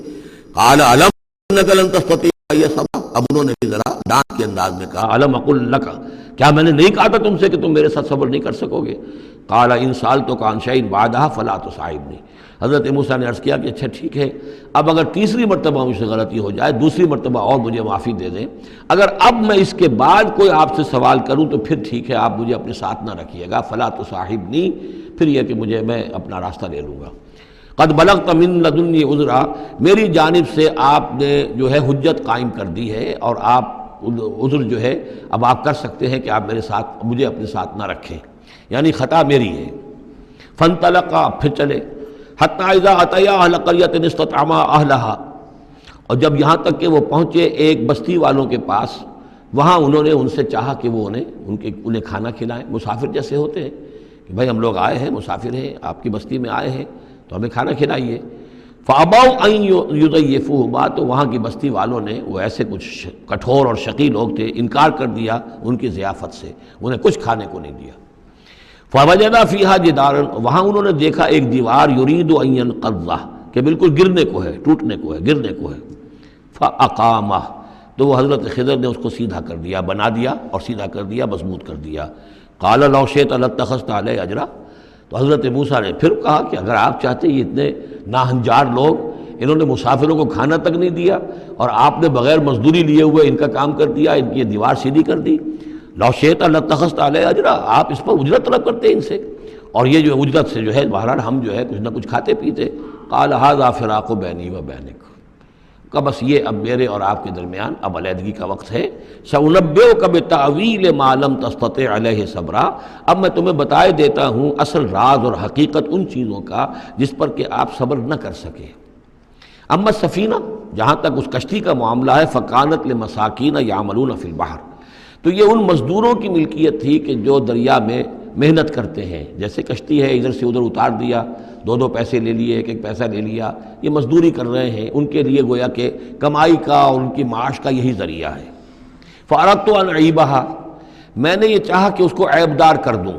S2: قال علم انک لن تستطیع معی صبرا، اب انہوں نے بھی ذرا ڈانٹ کے انداز میں کہا علم اقل لک، کیا میں نے نہیں کہا تھا تم سے کہ تم میرے ساتھ صبر نہیں کر سکو گے؟ قال ان سألتک عن شیء بعدها فلا تصاحبنی، حضرت موسیٰ نے عرض کیا کہ اچھا ٹھیک ہے، اب اگر تیسری مرتبہ مجھ سے غلطی ہو جائے، دوسری مرتبہ اور مجھے معافی دے دیں، اگر اب میں اس کے بعد کوئی آپ سے سوال کروں تو پھر ٹھیک ہے، آپ مجھے اپنے ساتھ نہ رکھیے گا، فلا تصاحبنی، پھر یہ کہ میں اپنا راستہ لے لوں گا۔ قد بلغت من لدنی عذرا، میری جانب سے آپ نے جو ہے حجت قائم کر دی ہے، اور آپ عذر جو ہے اب آپ کر سکتے ہیں کہ آپ مجھے اپنے ساتھ نہ رکھیں، یعنی خطا میری ہے۔ فانطلقا، پھر چلے، حتی اذا اتیا اہل قریۃ استطعما اہلہا، اور جب یہاں تک کہ وہ پہنچے ایک بستی والوں کے پاس، وہاں انہوں نے ان سے چاہا کہ وہ انہیں کھانا کھلائیں، مسافر جیسے ہوتے ہیں کہ بھائی ہم لوگ آئے ہیں، مسافر ہیں، آپ کی بستی میں آئے ہیں تو ہمیں کھانا کھلائیے۔ فَأَبَوْا أَن يُضَيِّفُوهُمَا، تو وہاں کی بستی والوں نے، وہ ایسے کچھ کٹھور اور شقی لوگ تھے، انکار کر دیا ان کی ضیافت سے، انہیں کچھ کھانے کو نہیں دیا۔ فَوَجَدَ فِيهَا جِدَارًا، وہاں انہوں نے دیکھا ایک دیوار، يُرِيدُ أَن يَنقَضَّ، کہ بالکل گرنے کو ہے، ٹوٹنے کو ہے، گرنے کو ہے۔ فَأَقَامَهُ، تو وہ حضرت خضر نے اس کو سیدھا کر دیا، بنا دیا اور سیدھا کر دیا، مضبوط کر دیا۔ قَالَ لَوْ شِئْتَ لَاتَّخَذْتَ عَلَيْهِ أَجْرًا، تو حضرت موسیٰ نے پھر کہا کہ اگر آپ چاہتے، یہ اتنے ناہنجار لوگ، انہوں نے مسافروں کو کھانا تک نہیں دیا اور آپ نے بغیر مزدوری لیے ہوئے ان کا کام کر دیا، ان کی دیوار سیدھی کر دی۔ لو شئت لاتخذت علیہ اجرا، آپ اس پر اجرت طلب کرتے ان سے، اور یہ جو اجرت سے جو ہے بہرحال ہم جو ہے کچھ نہ کچھ کھاتے پیتے۔ قال ھذا فراق بینی و بینک، کہ بس یہ اب میرے اور آپ کے درمیان اب علیحدگی کا وقت ہے۔ سأنبئک بتأویل ما لم تستطع علیہ صبرا، اب میں تمہیں بتائے دیتا ہوں اصل راز اور حقیقت ان چیزوں کا جس پر کہ آپ صبر نہ کر سکے۔ اما السفینہ، جہاں تک اس کشتی کا معاملہ ہے، فکانت لمساکین یعملون فی البحر، تو یہ ان مزدوروں کی ملکیت تھی کہ جو دریا میں محنت کرتے ہیں، جیسے کشتی ہے ادھر سے ادھر اتار دیا، دو پیسے لے لیے، ایک پیسہ لے لیا، یہ مزدوری کر رہے ہیں، ان کے لیے گویا کہ کمائی کا اور ان کی معاش کا یہی ذریعہ ہے۔ فاردت ان اعیبھا، میں نے یہ چاہا کہ اس کو عیب دار کر دوں۔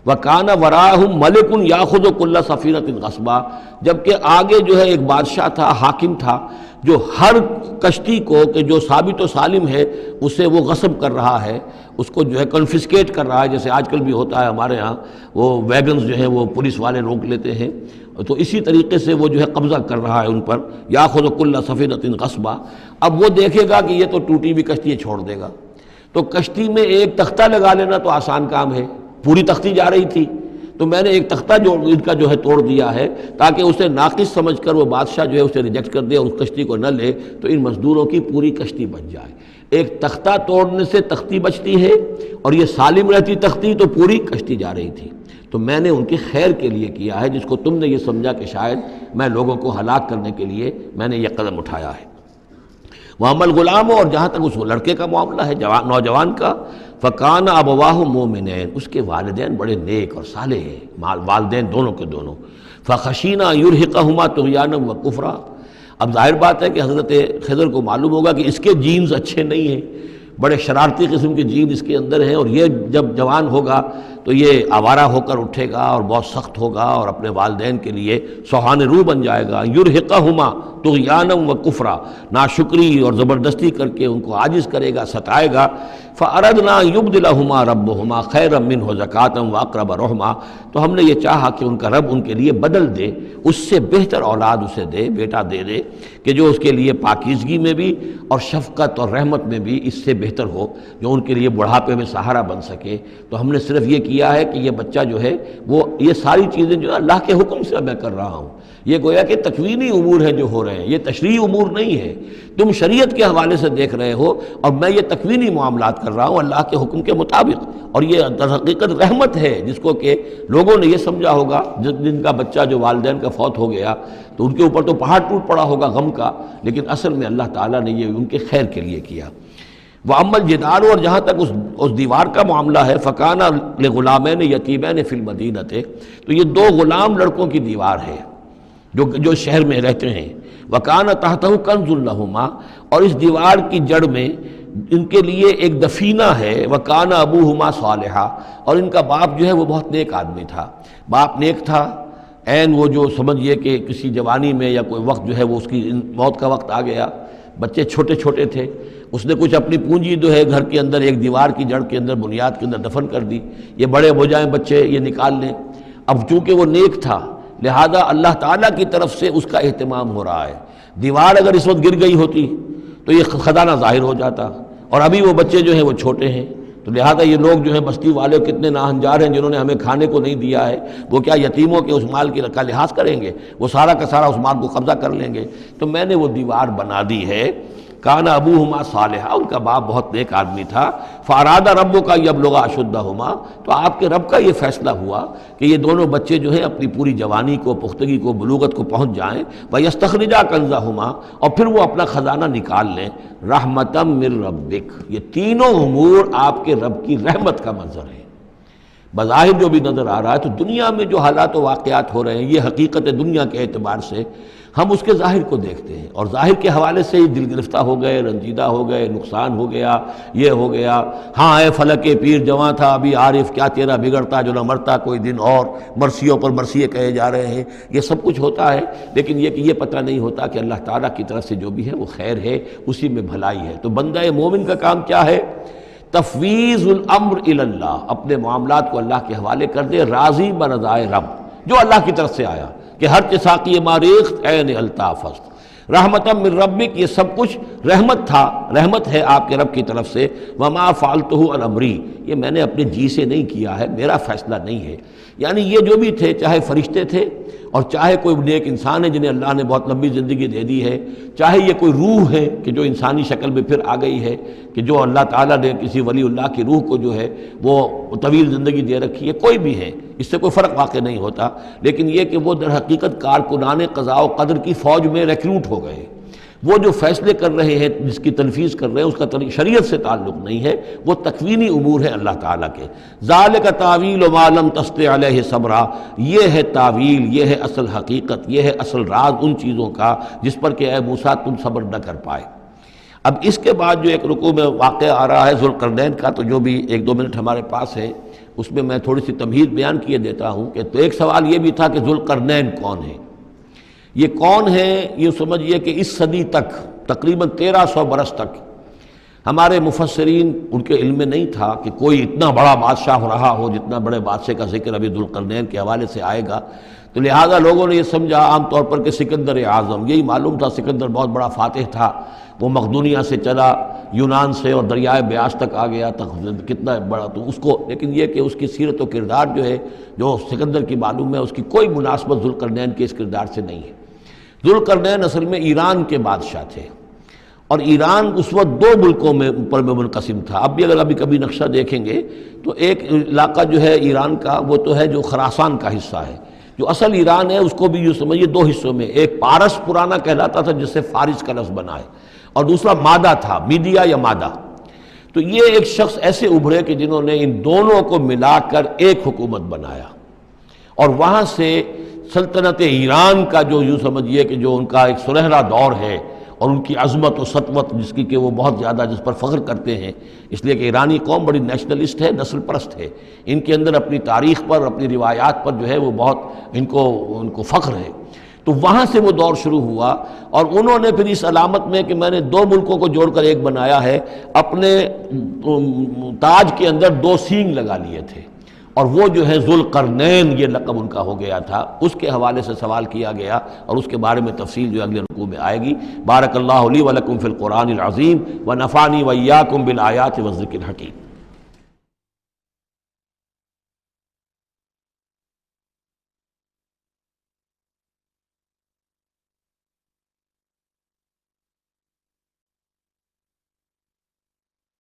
S2: وَكَانَ وَرَاءَهُمْ مَلِكٌ يَأْخُذُ كُلَّ سَفِينَةٍ غَصْبًا، جبکہ آگے جو ہے ایک بادشاہ تھا، حاکم تھا، جو ہر کشتی کو کہ جو ثابت و سالم ہے اسے وہ غصب کر رہا ہے، اس کو جو ہے کنفسکیٹ کر رہا ہے، جیسے آج کل بھی ہوتا ہے ہمارے ہاں، وہ ویگنز جو ہیں وہ پولیس والے روک لیتے ہیں تو اسی طریقے سے وہ جو ہے قبضہ کر رہا ہے ان پر، یاخذ کل سفینۃ غصبا۔ اب وہ دیکھے گا کہ یہ تو ٹوٹی ہوئی کشتی چھوڑ دے گا، تو کشتی میں ایک تختہ لگا لینا تو آسان کام ہے، پوری تختی جا رہی تھی تو میں نے ایک تختہ جو ان کا جو ہے توڑ دیا ہے تاکہ اسے ناقص سمجھ کر وہ بادشاہ جو ہے اسے ریجیکٹ کر دے اور اس کشتی کو نہ لے، تو ان مزدوروں کی پوری کشتی بچ جائے۔ ایک تختہ توڑنے سے تختی بچتی ہے، اور یہ سالم رہتی تختی تو پوری کشتی جا رہی تھی۔ تو میں نے ان کے خیر کے لیے کیا ہے، جس کو تم نے یہ سمجھا کہ شاید میں لوگوں کو ہلاک کرنے کے لیے میں نے یہ قدم اٹھایا ہے۔ وَأَمَّا الْغُلَامُ، اور جہاں تک اس لڑکے کا معاملہ ہے، نوجوان کا، فَكَانَ أَبَوَاهُ مُؤْمِنَيْنِ، اس کے والدین بڑے نیک اور صالح ہیں، والدین دونوں کے دونوں۔ فَخَشِينَا أَن يُرْهِقَهُمَا طُغْيَانًا وَكُفْرًا، اب ظاہر بات ہے کہ حضرت خضر کو معلوم ہوگا کہ اس کے جینز اچھے نہیں ہیں، بڑے شرارتی قسم کے جین اس کے اندر ہیں، اور یہ جب جوان ہوگا تو یہ آوارہ ہو کر اٹھے گا اور بہت سخت ہوگا اور اپنے والدین کے لیے سوہان روح بن جائے گا۔ یرہقہما طغیانا و کفرا، ناشکری اور زبردستی کر کے ان کو عاجز کرے گا، ستائے گا۔ فَأَرَدْنَا يُبْدِلَهُمَا رَبُّهُمَا خَيْرًا مِّنْهُ زَكَاةً وَأَقْرَبَ رُحْمًا، تو ہم نے یہ چاہا کہ ان کا رب ان کے لیے بدل دے، اس سے بہتر اولاد اسے دے، بیٹا دے دے کہ جو اس کے لیے پاکیزگی میں بھی اور شفقت اور رحمت میں بھی اس سے بہتر ہو، جو ان کے لیے بڑھاپے میں سہارا بن سکے۔ تو ہم نے صرف یہ کیا ہے کہ یہ بچہ جو ہے وہ یہ ساری چیزیں جو اللہ کے حکم سے میں کر رہا ہوں، یہ گویا کہ تکوینی امور ہیں جو ہو رہے ہیں، یہ تشریعی امور نہیں ہے، تم شریعت کے حوالے سے دیکھ رہے ہو اور میں یہ تکوینی معاملات کر رہا ہوں اللہ کے حکم کے مطابق۔ اور یہ در حقیقت رحمت ہے، جس کو کہ لوگوں نے یہ سمجھا ہوگا جن کا بچہ جو والدین کا فوت ہو گیا تو ان کے اوپر تو پہاڑ ٹوٹ پڑا ہوگا غم کا، لیکن اصل میں اللہ تعالیٰ نے یہ ان کے خیر کے لیے کیا۔ وَأَمَّا الْجِدَارُ، اور جہاں تک اس دیوار کا معاملہ ہے، فَكَانَ لِغُلَامَيْنِ يَتِيمَيْنِ فِي الْمَدِينَةِ، تو یہ دو غلام لڑکوں کی دیوار ہے جو شہر میں رہتے ہیں۔ وَكَانَ تَحْتَهُ كَنْزٌ لَهُمَا، اور اس دیوار کی جڑ میں ان کے لیے ایک دفینہ ہے۔ وَكَانَ أَبُوهُمَا صَالِحًا، اور ان کا باپ جو ہے وہ بہت نیک آدمی تھا، باپ نیک تھا، عین وہ جو سمجھئے کہ کسی جوانی میں یا کوئی وقت جو ہے وہ اس کی موت کا وقت آ گیا، بچے چھوٹے چھوٹے تھے، اس نے کچھ اپنی پونجی جو ہے گھر کے اندر ایک دیوار کی جڑ کے اندر بنیاد کے اندر دفن کر دی، یہ بڑے ہو جائیں بچے یہ نکال لیں۔ اب چونکہ وہ نیک تھا لہذا اللہ تعالیٰ کی طرف سے اس کا اہتمام ہو رہا ہے۔ دیوار اگر اس وقت گر گئی ہوتی تو یہ خزانہ ظاہر ہو جاتا، اور ابھی وہ بچے جو ہیں وہ چھوٹے ہیں، تو لہذا یہ لوگ جو ہیں بستی والے کتنے ناہنجار ہیں جنہوں نے ہمیں کھانے کو نہیں دیا ہے، وہ کیا یتیموں کے اس مال کا لحاظ کریں گے؟ وہ سارا کا سارا اس مال کو قبضہ کر لیں گے۔ تو میں نے وہ دیوار بنا دی ہے۔ کان ابوہما صالحا، ان کا باپ بہت نیک آدمی تھا۔ فاراد ربک یبلغا اشدہما، تو آپ کے رب کا یہ فیصلہ ہوا کہ یہ دونوں بچے جو ہیں اپنی پوری جوانی کو، پختگی کو، بلوغت کو پہنچ جائیں۔ ویستخرجا کنزہما، اور پھر وہ اپنا خزانہ نکال لیں۔ رحمتا من ربک، یہ تینوں امور آپ کے رب کی رحمت کا منظر ہے۔ بظاہر جو بھی نظر آ رہا ہے تو دنیا میں جو حالات و واقعات ہو رہے ہیں یہ حقیقت دنیا کے اعتبار سے ہم اس کے ظاہر کو دیکھتے ہیں، اور ظاہر کے حوالے سے ہی دل گرفتہ ہو گئے، رنجیدہ ہو گئے، نقصان ہو گیا، یہ ہو گیا۔ ہاں اے فلک پیر جواں تھا ابھی عارف، کیا تیرا بگڑتا جو نہ مرتا کوئی دن اور، مرثیوں پر مرثیے کہے جا رہے ہیں، یہ سب کچھ ہوتا ہے، لیکن یہ کہ یہ پتہ نہیں ہوتا کہ اللہ تعالیٰ کی طرف سے جو بھی ہے وہ خیر ہے، اسی میں بھلائی ہے۔ تو بندہ مومن کا کام کیا ہے؟ تفویض الامر الی اللہ، اپنے معاملات کو اللہ کے حوالے کر دے، راضی برضائے رب، جو اللہ کی طرف سے آیا کہ ہر چساقی ماریخت عین الطاف است، رحمتا من ربک، یہ سب کچھ رحمت تھا، رحمت ہے آپ کے رب کی طرف سے۔ وما فعلتہ عن امری، یہ میں نے اپنے جی سے نہیں کیا ہے، میرا فیصلہ نہیں ہے۔ یعنی یہ جو بھی تھے، چاہے فرشتے تھے اور چاہے کوئی نیک انسان ہے جنہیں اللہ نے بہت لمبی زندگی دے دی ہے، چاہے یہ کوئی روح ہے کہ جو انسانی شکل میں پھر آ گئی ہے، کہ جو اللہ تعالیٰ نے کسی ولی اللہ کی روح کو جو ہے وہ طویل زندگی دے رکھی ہے، کوئی بھی ہے، اس سے کوئی فرق واقع نہیں ہوتا، لیکن یہ کہ وہ در حقیقت کارکنان قضاء و قدر کی فوج میں ریکروٹ ہو گئے۔ وہ جو فیصلے کر رہے ہیں، جس کی تنفیذ کر رہے ہیں، اس کا شریعت سے تعلق نہیں ہے، وہ تکوینی امور ہے اللہ تعالیٰ کے۔ ذالک تعویل ما لم تستطع علیہ صبرا، یہ ہے تعویل، یہ ہے اصل حقیقت، یہ ہے اصل راز ان چیزوں کا جس پر کہ اے موسیٰ تم صبر نہ کر پائے۔ اب اس کے بعد جو ایک رکوع میں واقعہ آ رہا ہے ذوالقرنین کا، تو جو بھی 1-2 منٹ ہمارے پاس ہے اس میں میں تھوڑی سی تمہید بیان کیے دیتا ہوں کہ تو ایک سوال یہ بھی تھا کہ ذوالقرنین کون ہے؟ یہ کون ہے؟ یہ سمجھیے کہ اس صدی تک تقریباً 1300 برس تک ہمارے مفسرین ان کے علم میں نہیں تھا کہ کوئی اتنا بڑا بادشاہ رہا ہو جتنا بڑے بادشاہ کا ذکر ابھی ذوالقرنین کے حوالے سے آئے گا۔ تو تو لہٰذا لوگوں نے یہ سمجھا عام طور پر کہ سکندر اعظم، یہی معلوم تھا سکندر بہت بڑا فاتح تھا، وہ مقدونیہ سے چلا یونان سے اور دریائے بیاس تک آ گیا، کتنا بڑا، تو اس کو، لیکن یہ کہ اس کی سیرت و کردار جو ہے جو سکندر کی معلوم ہے، اس کی کوئی مناسبت ذوالقرنین کے اس کردار سے نہیں ہے۔ ذوالقرنین اصل میں ایران کے بادشاہ تھے، اور ایران اس وقت دو ملکوں میں پر منقسم تھا۔ اب بھی اگر ابھی کبھی نقشہ دیکھیں گے تو ایک علاقہ جو ہے ایران کا وہ تو ہے جو خراسان کا حصہ ہے، جو اصل ایران ہے اس کو بھی یوں سمجھیے دو حصوں میں، ایک پارس پرانا کہلاتا تھا جس سے فارس کا لفظ بنا ہے، اور دوسرا مادہ تھا، میڈیا یا مادہ۔ تو یہ ایک شخص ایسے ابھرے کہ جنہوں نے ان دونوں کو ملا کر ایک حکومت بنایا، اور وہاں سے سلطنت ایران کا جو یوں سمجھیے کہ جو ان کا ایک سنہرا دور ہے، اور ان کی عظمت و سطوت جس کی کہ وہ بہت زیادہ جس پر فخر کرتے ہیں، اس لیے کہ ایرانی قوم بڑی نیشنلسٹ ہے، نسل پرست ہے، ان کے اندر اپنی تاریخ پر، اپنی روایات پر جو ہے وہ بہت ان کو فخر ہے۔ تو وہاں سے وہ دور شروع ہوا، اور انہوں نے پھر اس علامت میں کہ میں نے دو ملکوں کو جوڑ کر ایک بنایا ہے، اپنے تاج کے اندر دو سینگ لگا لیے تھے، اور وہ جو ہے ذوالقرنین یہ لقب ان کا ہو گیا تھا۔ اس کے حوالے سے سوال کیا گیا، اور اس کے بارے میں تفصیل جو اگلے رکوع میں آئے گی۔ بارک اللہ لی و لکم فی القرآن العظیم و نفعنی و ایاکم بالآیات والذکر الحکیم۔